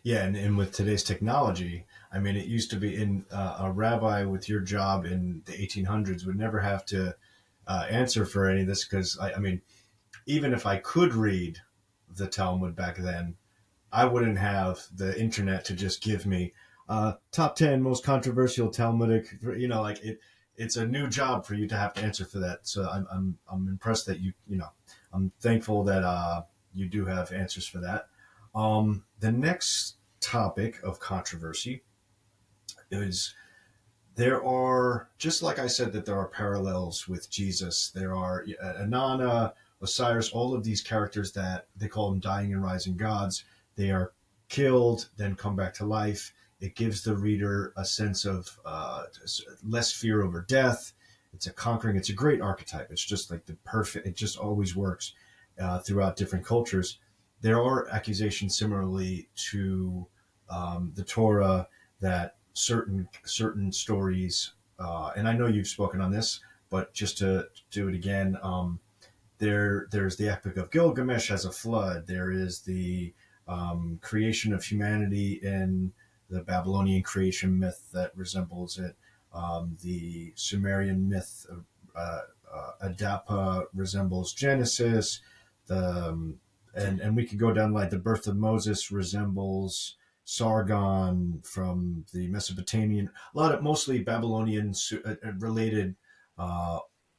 Yeah, and with today's technology, I mean, it used to be a rabbi with your job in the 1800s would never have to answer for any of this because, I mean, even if I could read the Talmud back then, I wouldn't have the internet to just give me top 10 most controversial Talmudic, it's a new job for you to have to answer for that. So I'm impressed that I'm thankful that you do have answers for that. The next topic of controversy is there are, just like I said, that there are parallels with Jesus. There are Inanna, Osiris, all of these characters that they call them dying and rising gods. They are killed, then come back to life. It gives the reader a sense of less fear over death. It's a great archetype. It's just like the perfect, it just always works throughout different cultures. There are accusations similarly to the Torah that certain stories, and I know you've spoken on this, but just to do it again, there's the Epic of Gilgamesh as a flood. There is the creation of humanity in the Babylonian creation myth that resembles it. The Sumerian myth of Adapa resembles Genesis. And we could go down like the birth of Moses resembles Sargon from the Mesopotamian. Mostly Babylonian related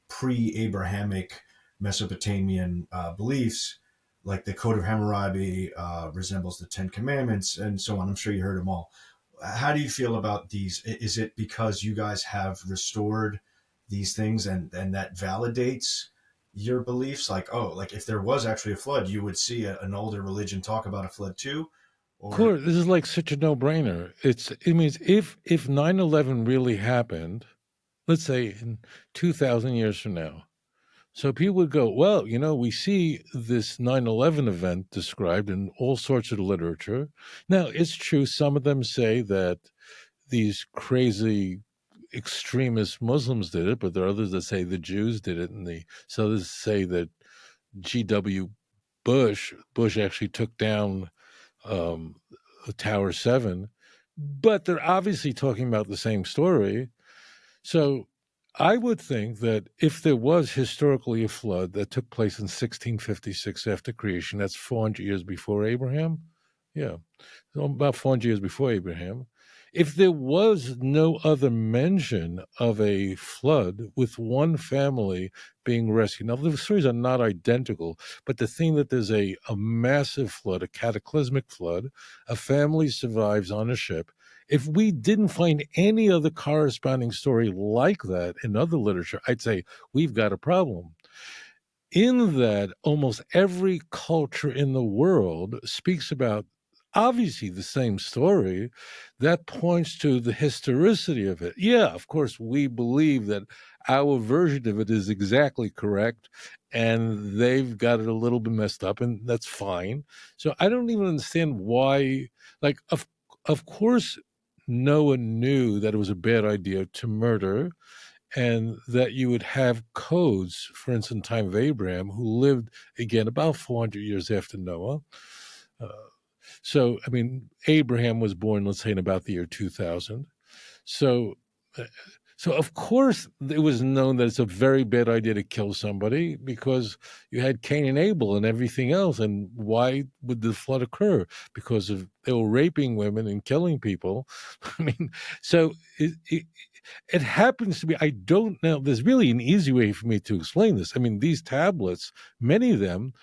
pre-Abrahamic Mesopotamian beliefs, like the Code of Hammurabi resembles the Ten Commandments and so on. I'm sure you heard them all. How do you feel about these? Is it because you guys have restored these things and that validates your beliefs? Like if there was actually a flood, you would see an older religion talk about a flood too? Of course, this is like such a no-brainer. It means if 9/11 really happened, let's say in 2,000 years from now, so people would go, well, we see this 9/11 event described in all sorts of literature. Now, it's true, some of them say that these crazy extremist Muslims did it, but there are others that say the Jews did it, and so others say that G.W. Bush actually took down Tower 7, but they're obviously talking about the same story. So I would think that if there was historically a flood that took place in 1656 after creation, that's 400 years before Abraham. Yeah, so about 400 years before Abraham. If there was no other mention of a flood with one family being rescued, now the stories are not identical, but the thing that there's a massive flood, a cataclysmic flood, a family survives on a ship. If we didn't find any other corresponding story like that in other literature, I'd say we've got a problem. In that almost every culture in the world speaks about obviously the same story, that points to the historicity of it. Yeah, of course, we believe that our version of it is exactly correct, and they've got it a little bit messed up, and that's fine. So I don't even understand why, like, of course, Noah knew that it was a bad idea to murder, and that you would have codes, for instance, time of Abraham, who lived, again, about 400 years after Noah. So, I mean, Abraham was born, let's say, in about the year 2000. So of course, it was known that it's a very bad idea to kill somebody because you had Cain and Abel and everything else. And why would the flood occur? Because they were raping women and killing people. I mean, so it happens to be, I don't know, there's really an easy way for me to explain this. I mean, these tablets, many of them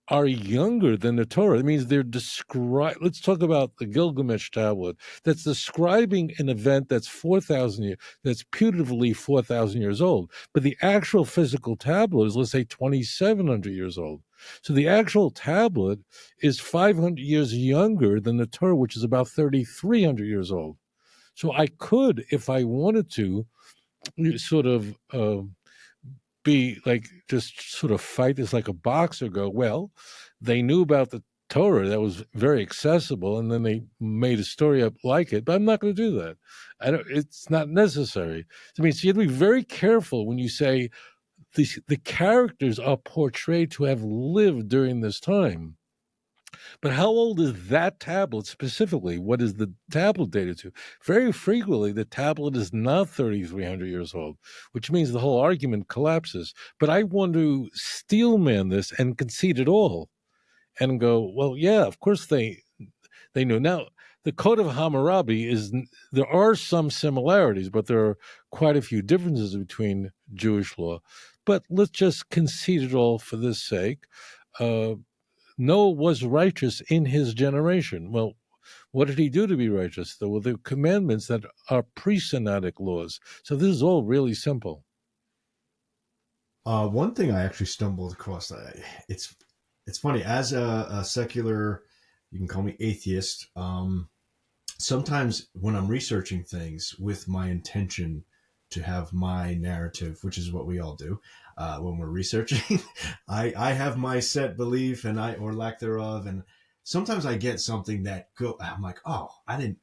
are younger than the Torah. It means they're let's talk about the Gilgamesh tablet that's describing an event that's 4,000 years, that's putatively 4,000 years old. But the actual physical tablet is, let's say, 2,700 years old. So the actual tablet is 500 years younger than the Torah, which is about 3,300 years old. So I could, if I wanted to, sort of be like, just sort of fight this like a boxer, go, well, they knew about the Torah that was very accessible, and then they made a story up like it, but I'm not going to do that. It's not necessary. I mean, so you have to be very careful when you say the characters are portrayed to have lived during this time. But how old is that tablet specifically? What is the tablet dated to? Very frequently, the tablet is not 3,300 years old, which means the whole argument collapses. But I want to steelman this and concede it all and go, well, yeah, of course they knew. Now, the Code of Hammurabi there are some similarities, but there are quite a few differences between Jewish law. But let's just concede it all for this sake. Noah was righteous in his generation. Well, What did he do to be righteous? There were the commandments that are pre-Sinaitic laws. So this is all really simple. One thing I actually stumbled across, it's funny, as a secular, you can call me atheist, sometimes when I'm researching things with my intention to have my narrative, which is what we all do when we're researching, I have my set belief or lack thereof, and sometimes I get something I'm like, oh,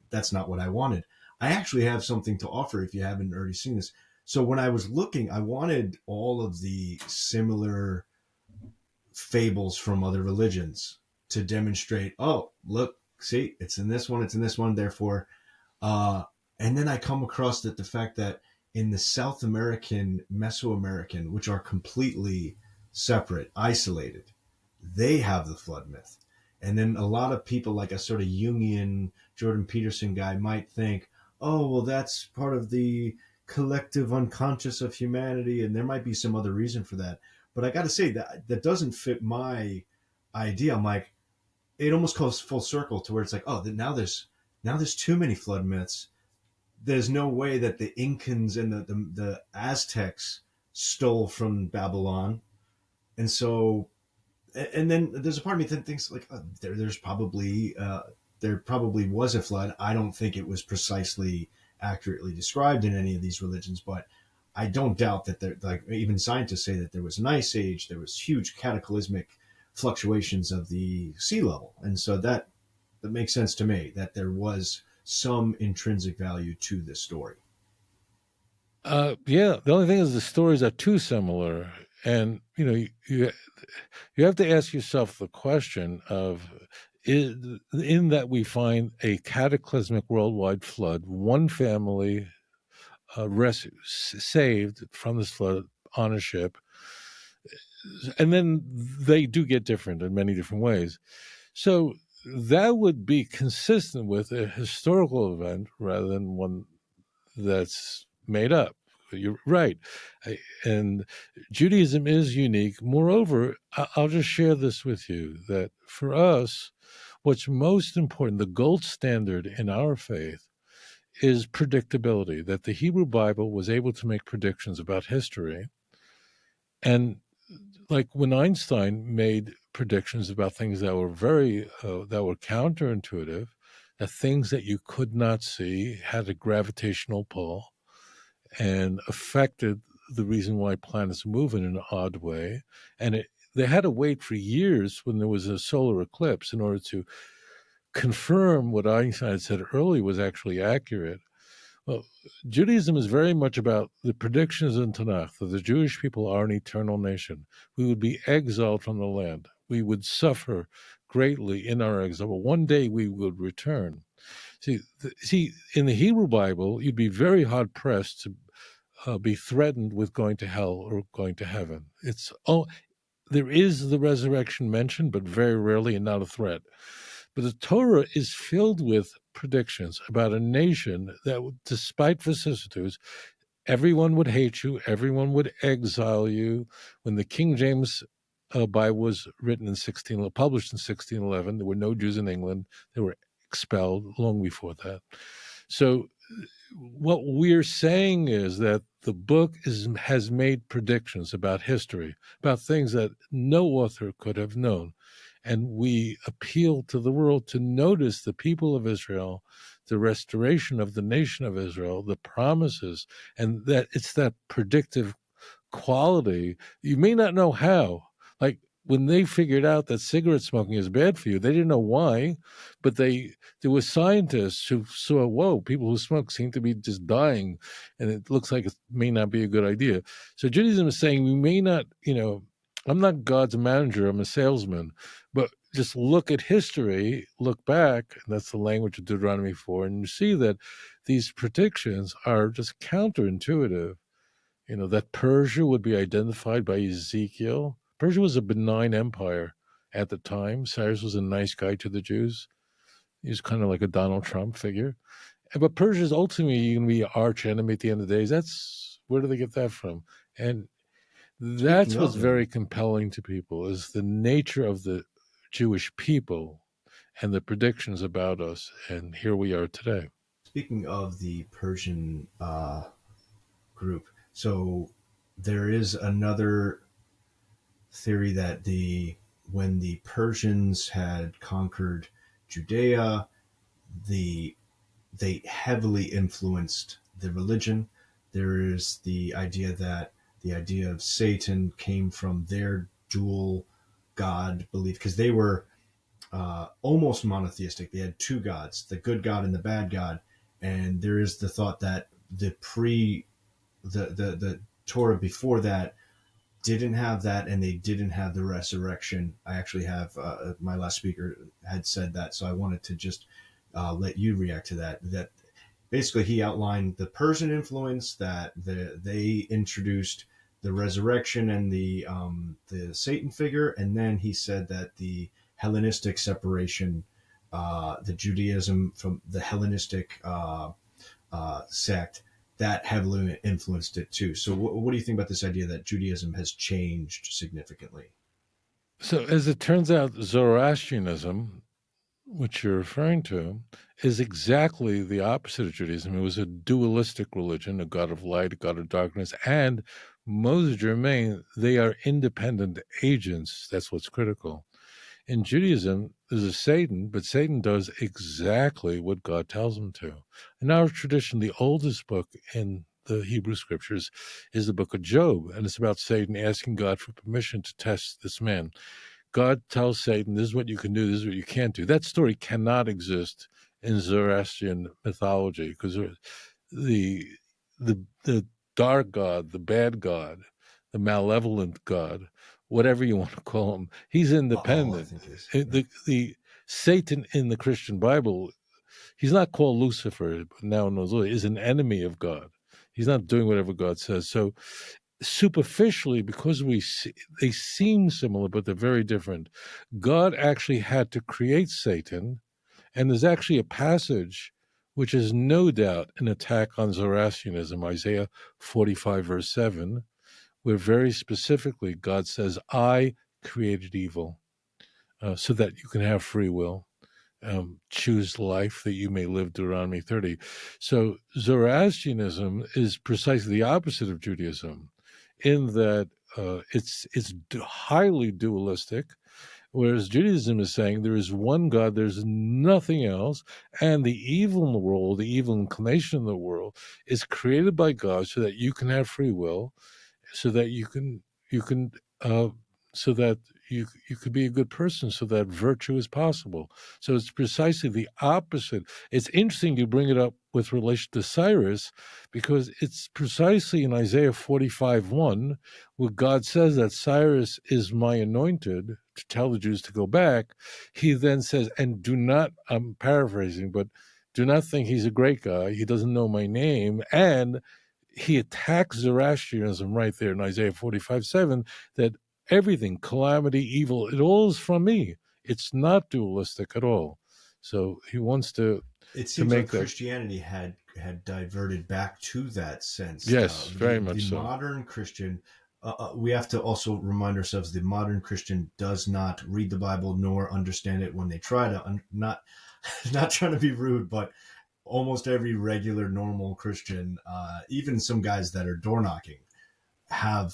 that's not what I wanted. I actually have something to offer if you haven't already seen this. So when I was looking, I wanted all of the similar fables from other religions to demonstrate, oh, look, see, it's in this one, therefore. And then I come across the fact that in the South American, Mesoamerican, which are completely separate, isolated, they have the flood myth. And then a lot of people, like a sort of Jungian Jordan Peterson guy, might think, oh, well, that's part of the collective unconscious of humanity, and there might be some other reason for that. But I got to say that doesn't fit my idea. I'm like, it almost goes full circle to where it's like, oh, now there's too many flood myths. There's no way that the Incans and the Aztecs stole from Babylon, and so, and then there's a part of me that thinks like, there probably was a flood. I don't think it was precisely accurately described in any of these religions, but I don't doubt that there, like even scientists say that there was an ice age, there was huge cataclysmic fluctuations of the sea level, and so that makes sense to me that there was some intrinsic value to this story. Yeah, the only thing is the stories are too similar, and you have to ask yourself the question of, in that we find a cataclysmic worldwide flood, one family saved from this flood on a ship, and then they do get different in many different ways. So that would be consistent with a historical event rather than one that's made up. You're right. And Judaism is unique. Moreover, I'll just share this with you, that for us, what's most important, the gold standard in our faith, is predictability, that the Hebrew Bible was able to make predictions about history. And like when Einstein made predictions about things that were that were counterintuitive, that things that you could not see had a gravitational pull and affected the reason why planets move in an odd way. And they had to wait for years when there was a solar eclipse in order to confirm what Einstein said earlier was actually accurate. Well, Judaism is very much about the predictions in Tanakh that the Jewish people are an eternal nation. We would be exiled from the land. We would suffer greatly in our exile, but one day we would return. See, in the Hebrew Bible, you'd be very hard pressed to be threatened with going to hell or going to heaven. There is the resurrection mentioned, but very rarely and not a threat. But the Torah is filled with predictions about a nation that, despite vicissitudes, everyone would hate you, everyone would exile you. When the King James Bible was published in 1611, there were no Jews in England. They were expelled long before that. So what we're saying is that the book has made predictions about history, about things that no author could have known. And we appeal to the world to notice the people of Israel, the restoration of the nation of Israel, the promises, and that it's that predictive quality. You may not know how. Like when they figured out that cigarette smoking is bad for you, they didn't know why, but there were scientists who saw, whoa, people who smoke seem to be just dying, and it looks like it may not be a good idea. So Judaism is saying we may not, I'm not God's manager, I'm a salesman, but just look at history, look back, and that's the language of Deuteronomy 4, and you see that these predictions are just counterintuitive. That Persia would be identified by Ezekiel. Persia was a benign empire at the time. Cyrus was a nice guy to the Jews. He was kind of like a Donald Trump figure. But Persia is ultimately going to be arch enemy at the end of the days. Where do they get that from? And that's what's very compelling to people, is the nature of the Jewish people and the predictions about us, and here we are today. Speaking of the Persian group, so there is another theory that when the Persians had conquered Judea, they heavily influenced the religion. There is the idea that the idea of Satan came from their dual God belief, because they were almost monotheistic. They had two gods, the good God and the bad God. And there is the thought that the Torah before that didn't have that, and they didn't have the resurrection. I actually have my last speaker had said that, so I wanted to just let you react to that. That basically he outlined the Persian influence, that they introduced the resurrection and the Satan figure, and then he said that the Hellenistic separation, the Judaism from the Hellenistic sect, that heavily influenced it too. So what do you think about this idea that Judaism has changed significantly? So, as it turns out, Zoroastrianism, which you're referring to, is exactly the opposite of Judaism. It was a dualistic religion, a god of light, a god of darkness, and most germane, they are independent agents. That's what's critical. In Judaism, there's a Satan, but Satan does exactly what God tells him to. In our tradition, the oldest book in the Hebrew scriptures is the book of Job, and it's about Satan asking God for permission to test this man. God tells Satan, this is what you can do, this is what you can't do. That story cannot exist in Zoroastrian mythology, because the dark god, the bad god, the malevolent god, whatever you want to call him, he's independent. I think is, The Satan in the Christian Bible, he's not called Lucifer, but now knows is an enemy of God. He's not doing whatever God says. So superficially, because they seem similar, but they're very different. God actually had to create Satan, and there's actually a passage which is no doubt an attack on Zoroastrianism, Isaiah 45, verse 7, where very specifically God says, I created evil so that you can have free will. Choose life that you may live, Deuteronomy 30. So Zoroastrianism is precisely the opposite of Judaism, in that it's highly dualistic, whereas Judaism is saying there is one God, there's nothing else, and the evil in the world, the evil inclination in the world, is created by God so that you can have free will, so that you can so that you could be a good person, so that virtue is possible. So it's precisely the opposite. It's interesting you bring it up with relation to Cyrus, because it's precisely in Isaiah 45:1 where God says that Cyrus is my anointed to tell the Jews to go back. He then says, and do not, I'm paraphrasing, but do not think he's a great guy. He doesn't know my name. And he attacks Zoroastrianism right there in Isaiah 45:7, that everything, calamity, evil, it all is from me. It's not dualistic at all. So he wants to it seems make like Christianity had diverted back to that sense. Yes, very much the so. Modern Christian, we have to also remind ourselves, the modern Christian does not read the Bible nor understand it when they try to. Not trying to be rude, but almost every regular normal Christian, even some guys that are door knocking, have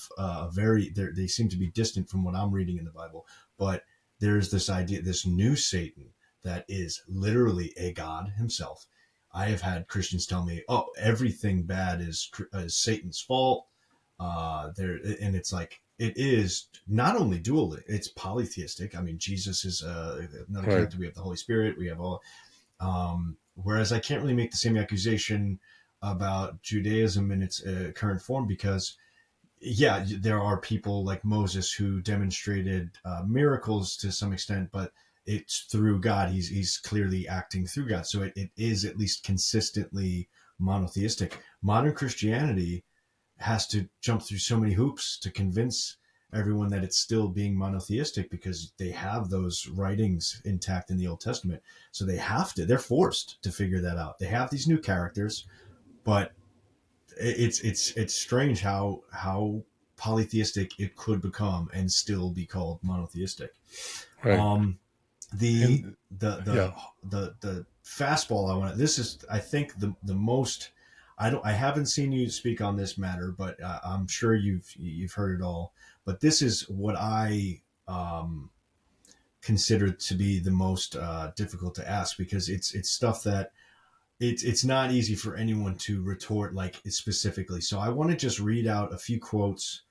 they seem to be distant from what I'm reading in the Bible. But there's this idea, this new Satan that is literally a god himself. I have had Christians tell me, "Oh, everything bad is Satan's fault." And it's like, it is not only dual; it's polytheistic. I mean, Jesus is another character. We have the Holy Spirit. We have all. Whereas I can't really make the same accusation about Judaism in its current form, because yeah, there are people like Moses who demonstrated miracles to some extent, but it's through God. He's clearly acting through God. So it is at least consistently monotheistic. Modern Christianity has to jump through so many hoops to convince everyone that it's still being monotheistic, because they have those writings intact in the Old Testament. So they're forced to figure that out. They have these new characters, but it's strange how polytheistic it could become and still be called monotheistic. Right. The And the yeah, the the fastball I want. This is, I think, the most. I haven't seen you speak on this matter, but I'm sure you've heard it all. But this is what I consider to be the most difficult to ask, because it's stuff that it's not easy for anyone to retort like specifically. So I want to just read out a few quotes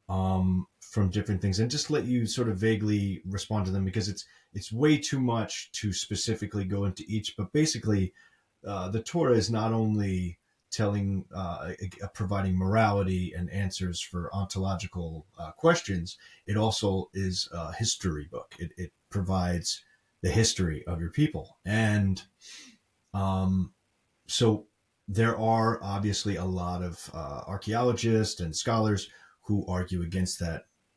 from different things and just let you sort of vaguely respond to them, because it's way too much to specifically go into each. But basically, the Torah is not only telling, providing morality and answers for ontological questions. It also is a history book. It provides the history of your people, and um, so there are obviously a lot of archaeologists and scholars who argue against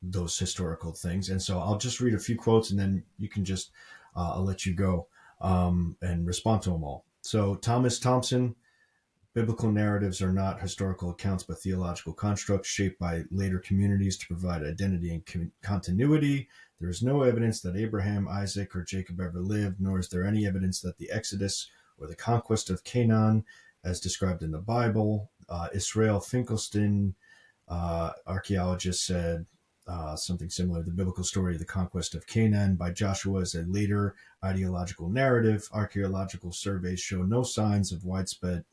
those historical things. And so I'll just read a few quotes, and then you can just I'll let you go and respond to them all. So Thomas Thompson: biblical narratives are not historical accounts, but theological constructs shaped by later communities to provide identity and continuity. There is no evidence that Abraham, Isaac, or Jacob ever lived, nor is there any evidence that the Exodus or the conquest of Canaan, as described in the Bible. Israel Finkelstein, archaeologist, said something similar. The biblical story of the conquest of Canaan by Joshua is a later ideological narrative. Archaeological surveys show no signs of widespread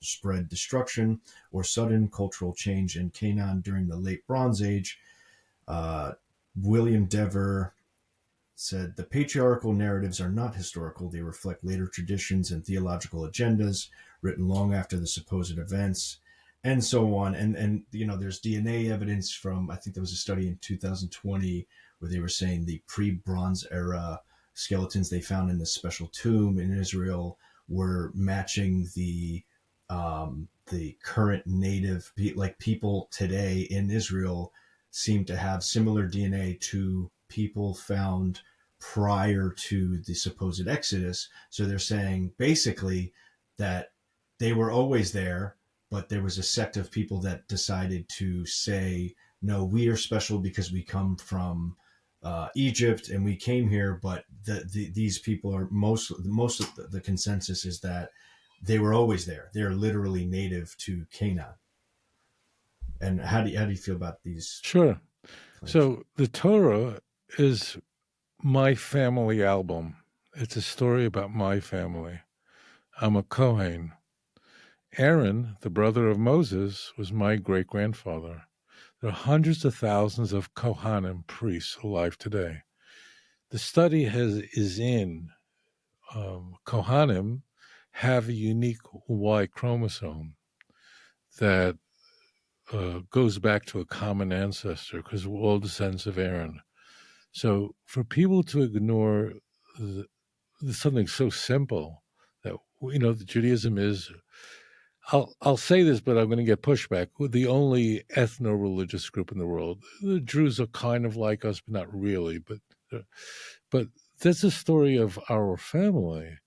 destruction or sudden cultural change in Canaan during the late Bronze Age. William Dever said the patriarchal narratives are not historical. They reflect later traditions and theological agendas written long after the supposed events, and so on. And there's DNA evidence from, I think there was a study in 2020 where they were saying the pre-Bronze era skeletons they found in this special tomb in Israel were matching the current native, like people today in Israel seem to have similar DNA to people found prior to the supposed Exodus. So they're saying basically that they were always there, but there was a sect of people that decided to say, no, we are special because we come from Egypt and we came here. But these people are most of the consensus is that they were always there. They're literally native to Canaan. And how do you feel about these sure. claims? So the Torah is my family album. It's a story about my family. I'm a Kohen. Aaron, the brother of Moses, was my great-grandfather. There are hundreds of thousands of Kohanim priests alive today. The study is in Kohanim have a unique Y chromosome that goes back to a common ancestor because we're all descendants of Aaron. So for people to ignore something so simple that, the Judaism is, I'll say this, but I'm going to get pushback. We're the only ethno-religious group in the world. The Druze are kind of like us, but not really. But that's a story of our family.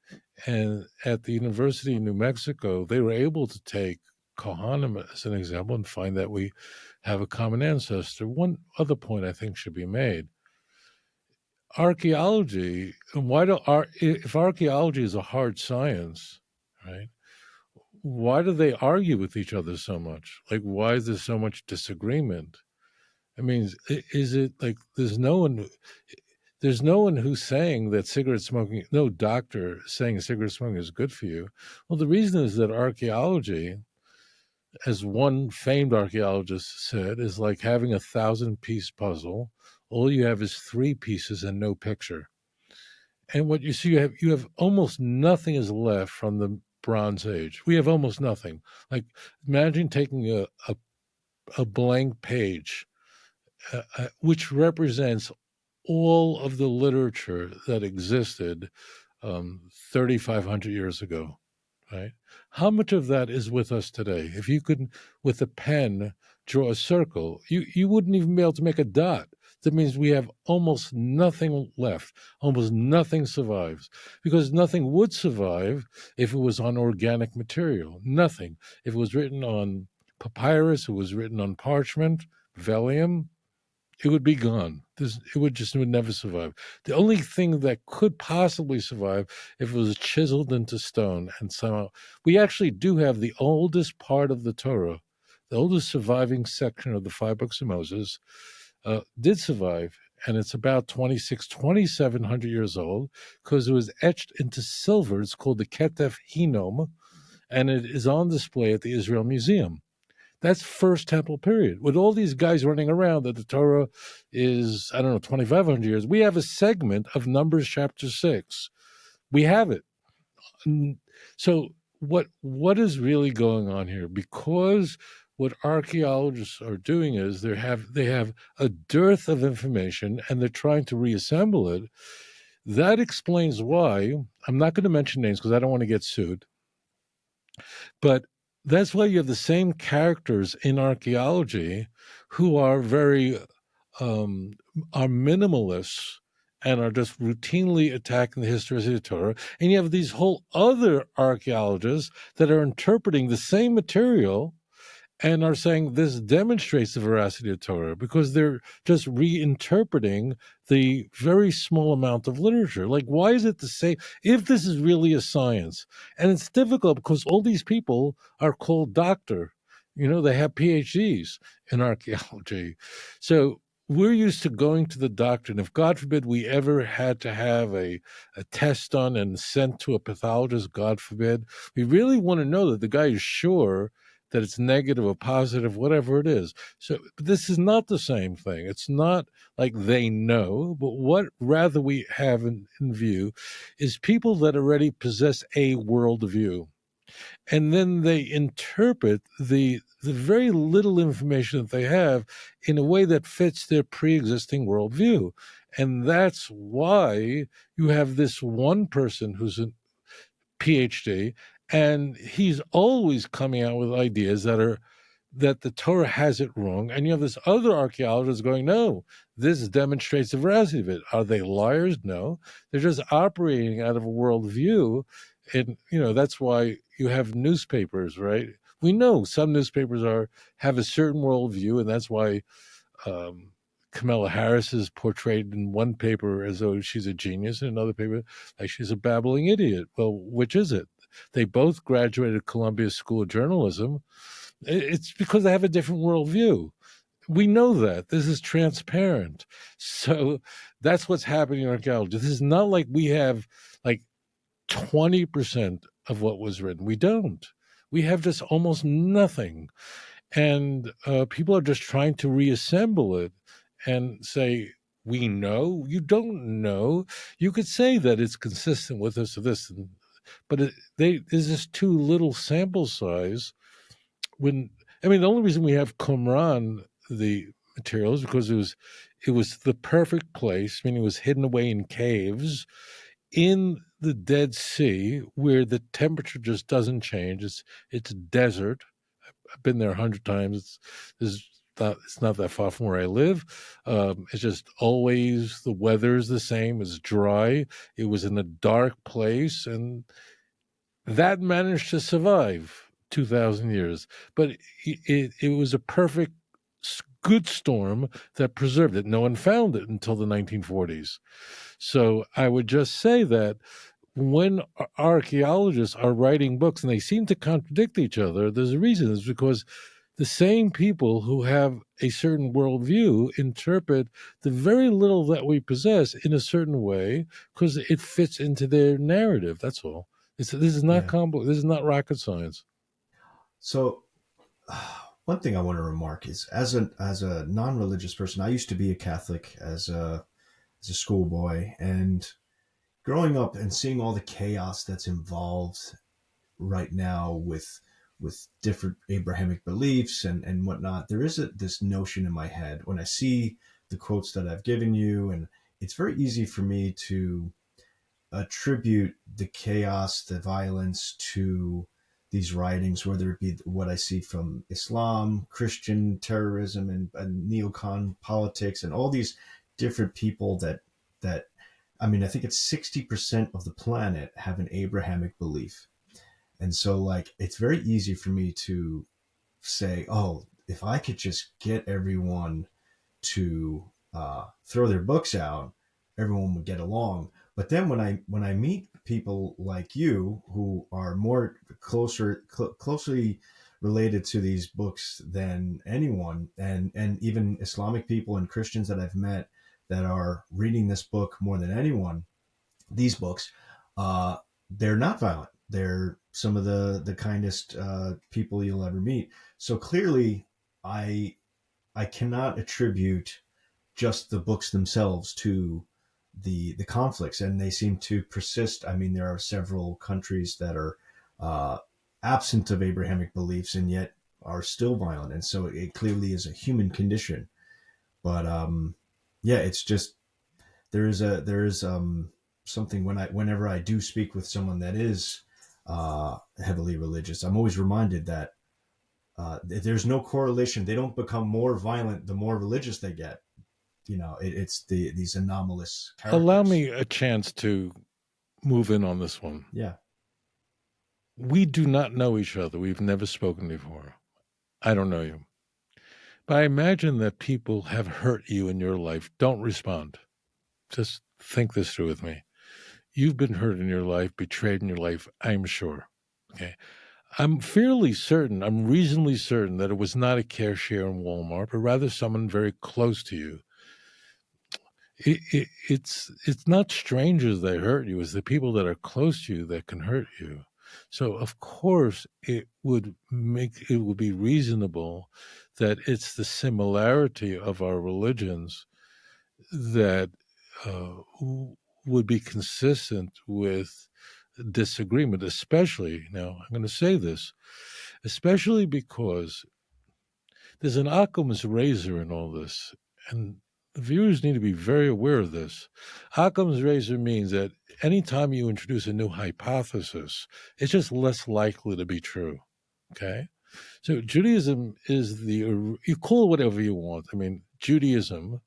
And at the University of New Mexico, they were able to take Kohanim as an example and find that we have a common ancestor. One other point I think should be made. Archaeology, if archaeology is a hard science, right? Why do they argue with each other so much? Like, why is there so much disagreement? I mean, is it like there's no one who's saying that cigarette smoking, no doctor saying cigarette smoking is good for you. Well, the reason is that archaeology, as one famed archaeologist said, is like having a 1,000-piece puzzle. All you have is 3 pieces and no picture. And what you see, you have almost nothing is left from the Bronze Age. We have almost nothing. Like, imagine taking a blank page, which represents all of the literature that existed 3,500 years ago, right? How much of that is with us today? If you could, with a pen, draw a circle, you wouldn't even be able to make a dot. That means we have almost nothing left. Almost nothing survives, because nothing would survive if it was on organic material. Nothing. If it was written on papyrus, it was written on parchment, vellum, It would be gone. It would never survive. The only thing that could possibly survive if it was chiseled into stone, and somehow we actually do have the oldest part of the Torah, the oldest surviving section of the 5 books of Moses, did survive, and it's about 2,700 years old because it was etched into silver. It's called the Ketef Hinnom, and it is on display at the Israel Museum. That's first temple period. With all these guys running around that the Torah is, 2,500 years, we have a segment of Numbers chapter 6. We have it. So what is really going on here? Because what archaeologists are doing is they have a dearth of information and they're trying to reassemble it. That explains why, I'm not going to mention names because I don't want to get sued, but that's why you have the same characters in archaeology who are very are minimalists and are just routinely attacking the historicity of the Torah. And you have these whole other archaeologists that are interpreting the same material and are saying this demonstrates the veracity of Torah because they're just reinterpreting the very small amount of literature. Like, why is it the same? If this is really a science, and it's difficult because all these people are called doctor, they have PhDs in archaeology. So we're used to going to the doctor, and if God forbid we ever had to have a test done and sent to a pathologist, God forbid, we really want to know that the guy is sure that it's negative or positive, whatever it is. So this is not the same thing. It's not like they know, but what rather we have in view is people that already possess a worldview. And then they interpret the very little information that they have in a way that fits their pre-existing worldview. And that's why you have this one person who's a PhD, and he's always coming out with ideas that the Torah has it wrong, and you have this other archaeologist going, no, this demonstrates the veracity of it. Are they liars? No. They're just operating out of a worldview, and that's why you have newspapers, right? We know some newspapers have a certain worldview, and that's why Kamala Harris is portrayed in one paper as though she's a genius, in another paper like she's a babbling idiot. Well, which is it? They both graduated Columbia School of Journalism. It's because they have a different worldview. We know that. This is transparent. So that's what's happening in archaeology. This is not like we have like 20% of what was written. We don't. We have just almost nothing. And people are just trying to reassemble it and say, we know. You don't know. You could say that it's consistent with this or this, but there's just too little sample size. The only reason we have Qumran, the material, is because it was the perfect place. Meaning, it was hidden away in caves in the Dead Sea, where the temperature just doesn't change. It's desert. I've been there 100 times. It's not that far from where I live. It's just always the weather's the same. It's dry. It was in a dark place, and that managed to survive 2,000 years. But it was a perfect, good storm that preserved it. No one found it until the 1940s. So I would just say that when archaeologists are writing books and they seem to contradict each other, there's a reason. It's because the same people who have a certain worldview interpret the very little that we possess in a certain way because it fits into their narrative. That's all. This is not complex. This is not rocket science. So one thing I want to remark is, as a non-religious person, I used to be a Catholic as a schoolboy, and growing up and seeing all the chaos that's involved right now with different Abrahamic beliefs and whatnot, there is this notion in my head when I see the quotes that I've given you, and it's very easy for me to attribute the chaos, the violence to these writings, whether it be what I see from Islam, Christian terrorism, and neocon politics, and all these different people that I think it's 60% of the planet have an Abrahamic belief. And so, like, it's very easy for me to say, oh, if I could just get everyone to throw their books out, everyone would get along. But then when I meet people like you who are more closely related to these books than anyone, and even Islamic people and Christians that I've met that are reading this book more than anyone, these books, they're not violent. They're some of the kindest people you'll ever meet. So clearly, I cannot attribute just the books themselves to the conflicts, and they seem to persist. I mean, there are several countries that are absent of Abrahamic beliefs and yet are still violent, and so it clearly is a human condition. But yeah, it's just there is something whenever I do speak with someone that is heavily religious, I'm always reminded that there's no correlation. They don't become more violent the more religious they get. It's these anomalous characters. Allow me a chance to move in on this one. Yeah. We do not know each other. We've never spoken before. I don't know you. But I imagine that people have hurt you in your life. Don't respond. Just think this through with me. You've been hurt in your life, betrayed in your life, I'm sure. Okay. I'm fairly certain, I'm reasonably certain that it was not a cashier in Walmart, but rather someone very close to you. It's not strangers that hurt you. It's the people that are close to you that can hurt you. So of course it would be reasonable that it's the similarity of our religions that would be consistent with disagreement, especially, now I'm going to say this, especially because there's an Occam's razor in all this, and the viewers need to be very aware of this. Occam's razor means that anytime you introduce a new hypothesis, it's just less likely to be true, okay? So Judaism is you call it whatever you want. I mean, Judaism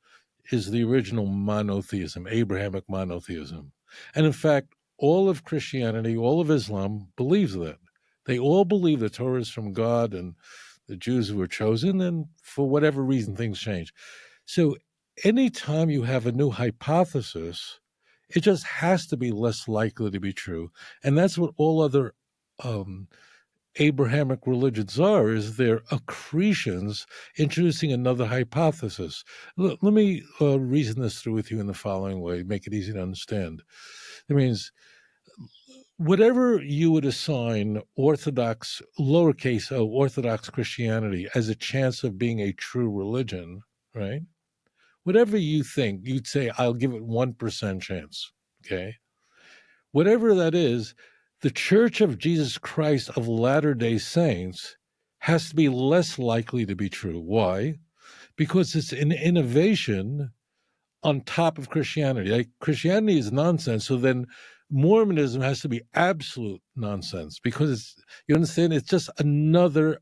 is the original monotheism, Abrahamic monotheism. And in fact, all of Christianity, all of Islam believes that. They all believe the Torah is from God and the Jews who were chosen, and for whatever reason, things change. So anytime you have a new hypothesis, it just has to be less likely to be true. And that's what all other Abrahamic religions are, is they're accretions introducing another hypothesis. Let me reason this through with you in the following way, make it easy to understand. It means whatever you would assign Orthodox, lowercase o, Orthodox Christianity as a chance of being a true religion, right? Whatever you think, you'd say, I'll give it 1% chance, okay? Whatever that is, the Church of Jesus Christ of Latter-day Saints has to be less likely to be true. Why? Because it's an innovation on top of Christianity. Like, Christianity is nonsense, so then Mormonism has to be absolute nonsense because you understand, it's just another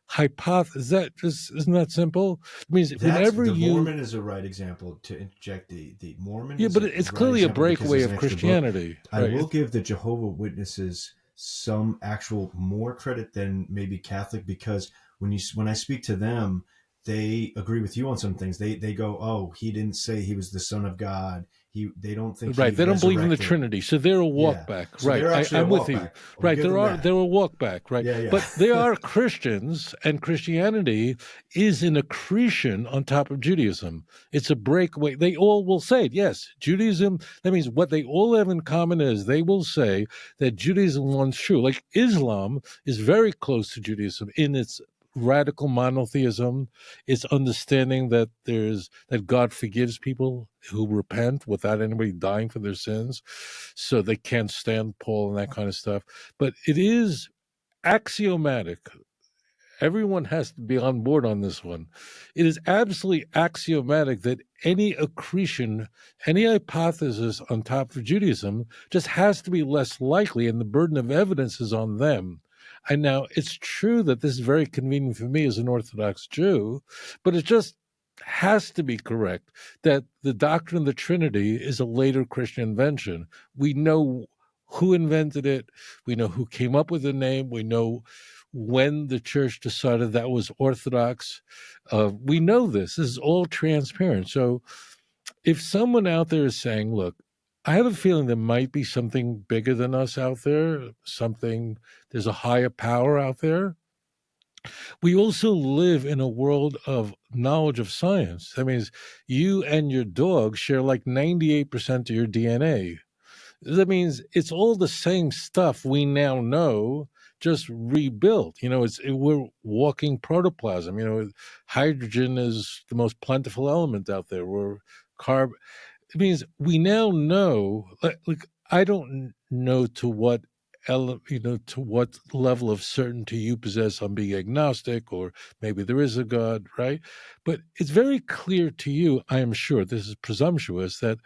hypothesis. Isn't that simple? It means whenever Mormon is a right example to interject the Mormon. Yeah, but it's clearly a breakaway of Christianity. I will give the Jehovah Witnesses some actual more credit than maybe Catholic, because when I speak to them, they agree with you on some things. They go, oh, he didn't say he was the Son of God. They don't think right. They don't believe in the Trinity, so they're a walk back. So right, I'm with you. Right, they're a walk back. Right, but they are Christians, and Christianity is an accretion on top of Judaism. It's a breakaway. They all will say it. Yes, Judaism. That means what they all have in common is they will say that Judaism once true. Like Islam is very close to Judaism in its radical monotheism. It's understanding that that God forgives people who repent without anybody dying for their sins, so they can't stand Paul and that kind of stuff. But it is axiomatic. Everyone has to be on board on this one. It is absolutely axiomatic that any accretion, any hypothesis on top of Judaism just has to be less likely, and the burden of evidence is on them. And now it's true that this is very convenient for me as an Orthodox Jew, but it just has to be correct that the doctrine of the Trinity is a later Christian invention. We know who invented it. We know who came up with the name. We know when the church decided that was orthodox. We know this. This is all transparent. So if someone out there is saying, look, I have a feeling there might be something bigger than us out there, there's a higher power out there. We also live in a world of knowledge of science. That means you and your dog share like 98% of your DNA. That means it's all the same stuff we now know, just rebuilt. We're walking protoplasm. Hydrogen is the most plentiful element out there. It means we now know. Like I don't know to what to what level of certainty you possess on being agnostic, or maybe there is a God, right? But it's very clear to you, I am sure, this is presumptuous, that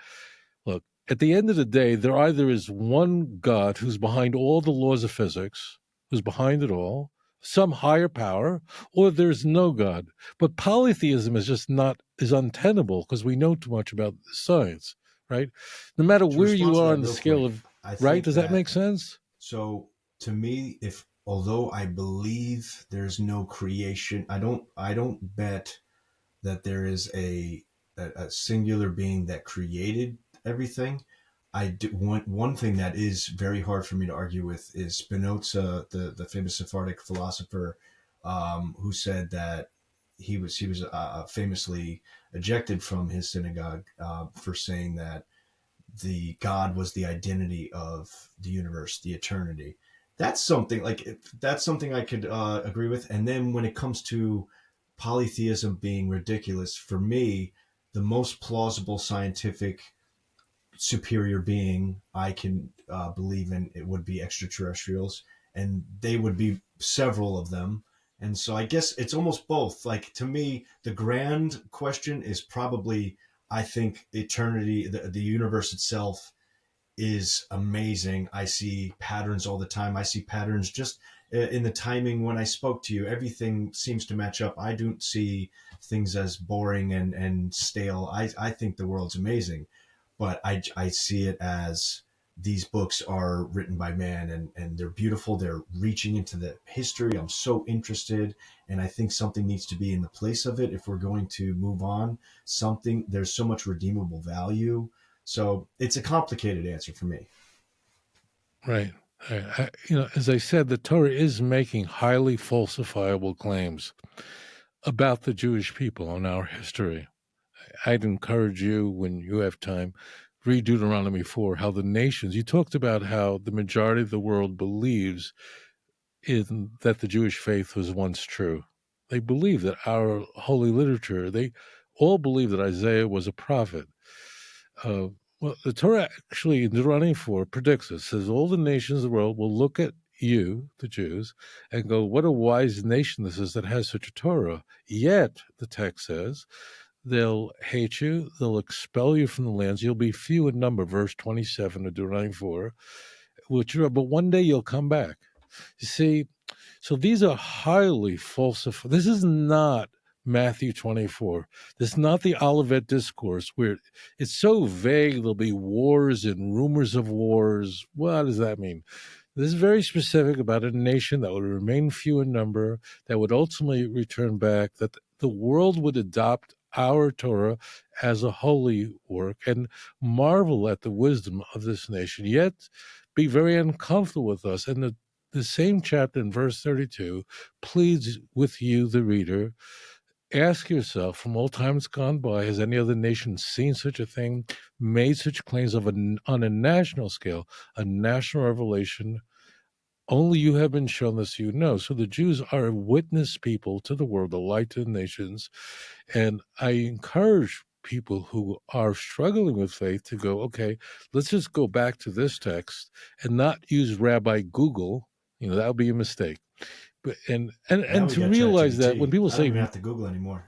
look, at the end of the day, there either is one God who's behind all the laws of physics, who's behind it all, some higher power, or there's no God. But polytheism is untenable because we know too much about science, right? No matter where you are on the scale of, right? Does that make sense? So to me, although I believe there's no creation, I don't bet that there is a singular being that created everything. One thing that is very hard for me to argue with is Spinoza, the famous Sephardic philosopher, who said that he was famously ejected from his synagogue for saying that the God was the identity of the universe, the eternity. That's something I could agree with. And then when it comes to polytheism being ridiculous, for me, the most plausible scientific superior being I can believe in, it would be extraterrestrials, and they would be several of them. And so I guess it's almost both. Like, to me, the grand question is probably, I think, eternity, the universe itself is amazing. I see patterns all the time. I see patterns just in the timing when I spoke to you. Everything seems to match up. I don't see things as boring and stale. I think the world's amazing, but I see it as these books are written by man, and they're beautiful. They're reaching into the history. I'm so interested, and I think something needs to be in the place of it if we're going to move on. There's so much redeemable value. So it's a complicated answer for me. Right. As I said, the Torah is making highly falsifiable claims about the Jewish people and our history. I'd encourage you, when you have time, read Deuteronomy 4, how the nations, you talked about how the majority of the world believes that the Jewish faith was once true. They believe that our holy literature, they all believe that Isaiah was a prophet. Well, the Torah actually in Deuteronomy 4 predicts this, says all the nations of the world will look at you, the Jews, and go, what a wise nation this is that has such a Torah. Yet, the text says, they'll hate you, they'll expel you from the lands, you'll be few in number, verse 27 of Deuteronomy 4, but one day you'll come back. You see, so these are highly falsified. This is not Matthew 24. This is not the Olivet Discourse, where it's so vague. There'll be wars and rumors of wars. What does that mean? This is very specific about a nation that would remain few in number, that would ultimately return back, that the world would adopt our Torah as a holy work and marvel at the wisdom of this nation, yet be very uncomfortable with us. And the same chapter in verse 32 pleads with you, the reader, ask yourself, from all times gone by, has any other nation seen such a thing, made such claims on a national scale, a national revelation? Only you have been shown this, you know. So the Jews are a witness people to the world, a light to the nations. And I encourage people who are struggling with faith to go, okay, let's just go back to this text and not use Rabbi Google. That would be a mistake. But and to realize that when people say, I don't even have to Google anymore.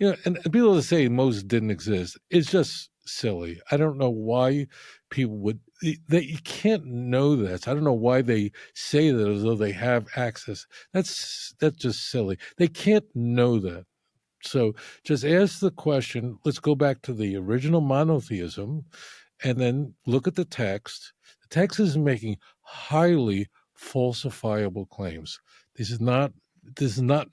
and people that say most didn't exist, it's just silly. I don't know why people would. You can't know that. I don't know why they say that as though they have access. That's just silly. They can't know that. So just ask the question. Let's go back to the original monotheism, and then look at the text. The text is making highly falsifiable claims. This is not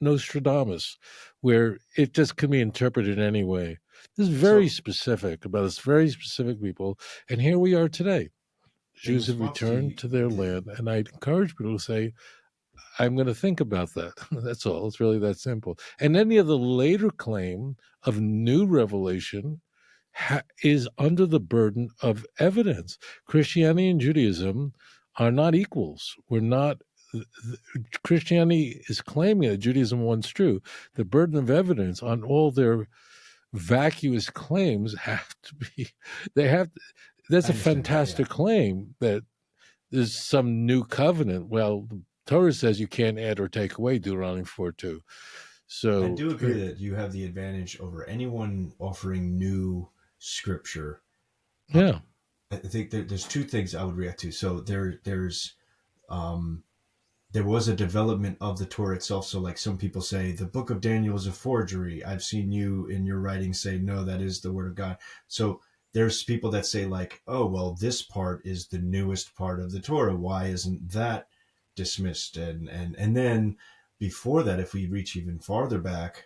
Nostradamus, where it just can be interpreted any way. This is very specific about this very specific people, and here we are today. Jews have returned to their land, and I'd encourage people to say, I'm going to think about that. That's all. It's really that simple. And any of the later claim of new revelation is under the burden of evidence. Christianity and Judaism are not equals. We're not. Christianity is claiming that Judaism once true. The burden of evidence on all their vacuous claims have to be. They have. That's a fantastic claim that there's some new covenant. Well, the Torah says you can't add or take away, Deuteronomy 4:2. So I do agree that you have the advantage over anyone offering new scripture. Yeah. I think there's two things I would react to. So there was a development of the Torah itself. So like some people say the book of Daniel is a forgery. I've seen you in your writing say, no, that is the word of God. So there's people that say like, oh, well, this part is the newest part of the Torah. Why isn't that dismissed? And then before that, if we reach even further back,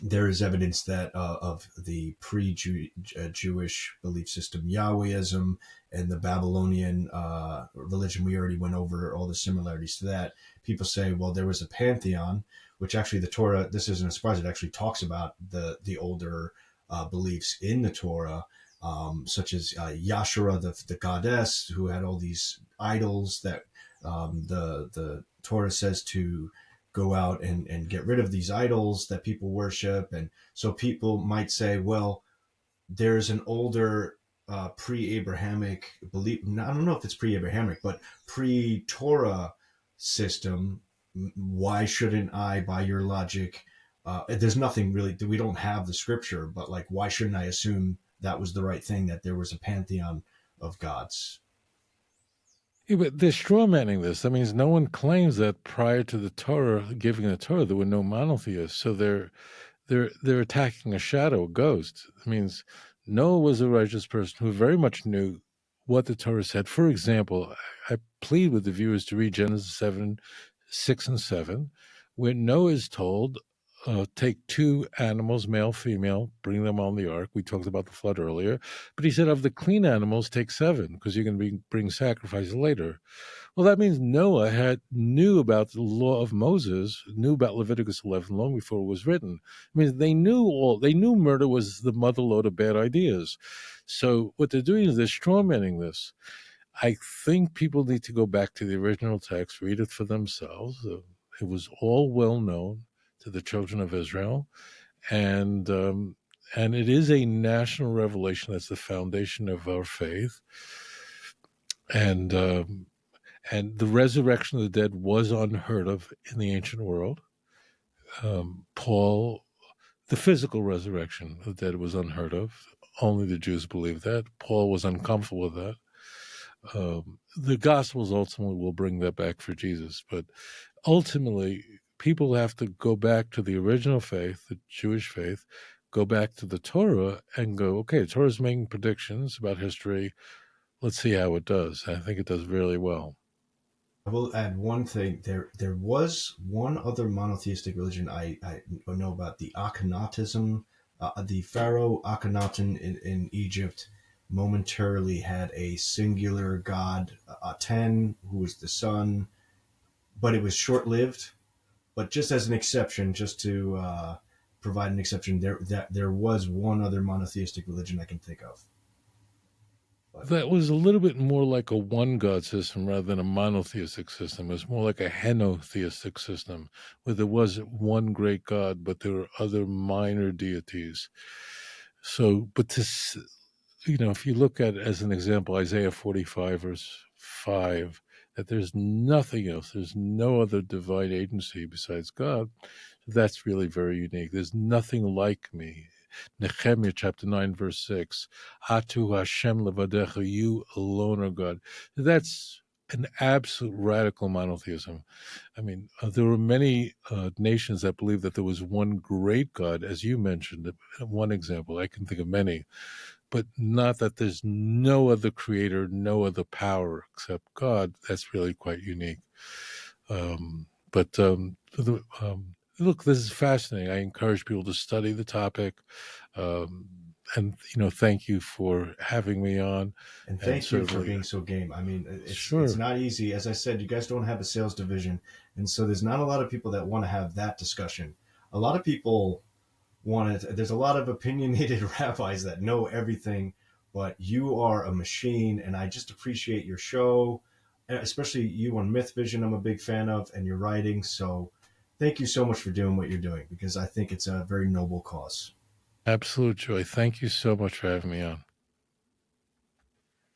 there is evidence that of the pre-Jewish belief system, Yahwehism, and the Babylonian religion. We already went over all the similarities to that. People say, well, there was a pantheon, which actually the Torah, this isn't a surprise, it actually talks about the older beliefs in the Torah, such as Yashara, the goddess, who had all these idols that the Torah says to go out and get rid of these idols that people worship. And so people might say, well, there's an older pre-Abrahamic belief. I don't know if it's pre-Abrahamic, but pre-Torah system. Why shouldn't I, by your logic, there's nothing really, we don't have the scripture, but like, why shouldn't I assume that was the right thing, that there was a pantheon of gods? Yeah, but they're straw manning this. That means no one claims that prior to the Torah, giving the Torah, there were no monotheists. So they're attacking a shadow, a ghost. It means Noah was a righteous person who very much knew what the Torah said. For example, I plead with the viewers to read Genesis 6 and 7, where Noah is told, take two animals, male, female, bring them on the ark. We talked about the flood earlier. But he said, of the clean animals, take 7, because you're going to bring sacrifices later. Well, that means Noah knew about the law of Moses, knew about Leviticus 11 long before it was written. I mean, they knew murder was the mother lode of bad ideas. So what they're doing is they're strawmanning this. I think people need to go back to the original text, read it for themselves. It was all well known to the children of Israel, and it is a national revelation that's the foundation of our faith. And the resurrection of the dead was unheard of in the ancient world. The physical resurrection of the dead was unheard of. Only the Jews believed that. Paul was uncomfortable with that. The Gospels ultimately will bring that back for Jesus, but ultimately, people have to go back to the original faith, the Jewish faith, go back to the Torah and go, okay, the Torah's making predictions about history. Let's see how it does. I think it does really well. I will add one thing. There was one other monotheistic religion I know about, the Akhenatism. The pharaoh Akhenaten in Egypt momentarily had a singular god, Aten, who was the sun, but it was short-lived. But just as an exception, just to provide an exception, there was one other monotheistic religion I can think of. That was a little bit more like a one-God system rather than a monotheistic system. It was more like a henotheistic system, where there was one great God, but there were other minor deities. So, but if you look at, as an example, Isaiah 45, verse 5, that there's nothing else, there's no other divine agency besides God, that's really very unique. There's nothing like me. Nehemiah chapter 9, verse 6, Atu Hashem levadecha, you alone are God. That's an absolute radical monotheism. I mean, there were many nations that believed that there was one great God, as you mentioned, one example. I can think of many. but not that there's no other creator, no other power except God. That's really quite unique. Look, this is fascinating. I encourage people to study the topic. And thank you for having me on. And thank you for being so game. I mean, it's not easy. As I said, you guys don't have a sales division, and so there's not a lot of people that want to have that discussion. A lot of people want it. There's a lot of opinionated rabbis that know everything, but you are a machine, and I just appreciate your show, especially you on Myth Vision. I'm a big fan of, and your writing. So thank you so much for doing what you're doing, because I think it's a very noble cause. Absolute joy. Thank you so much for having me on.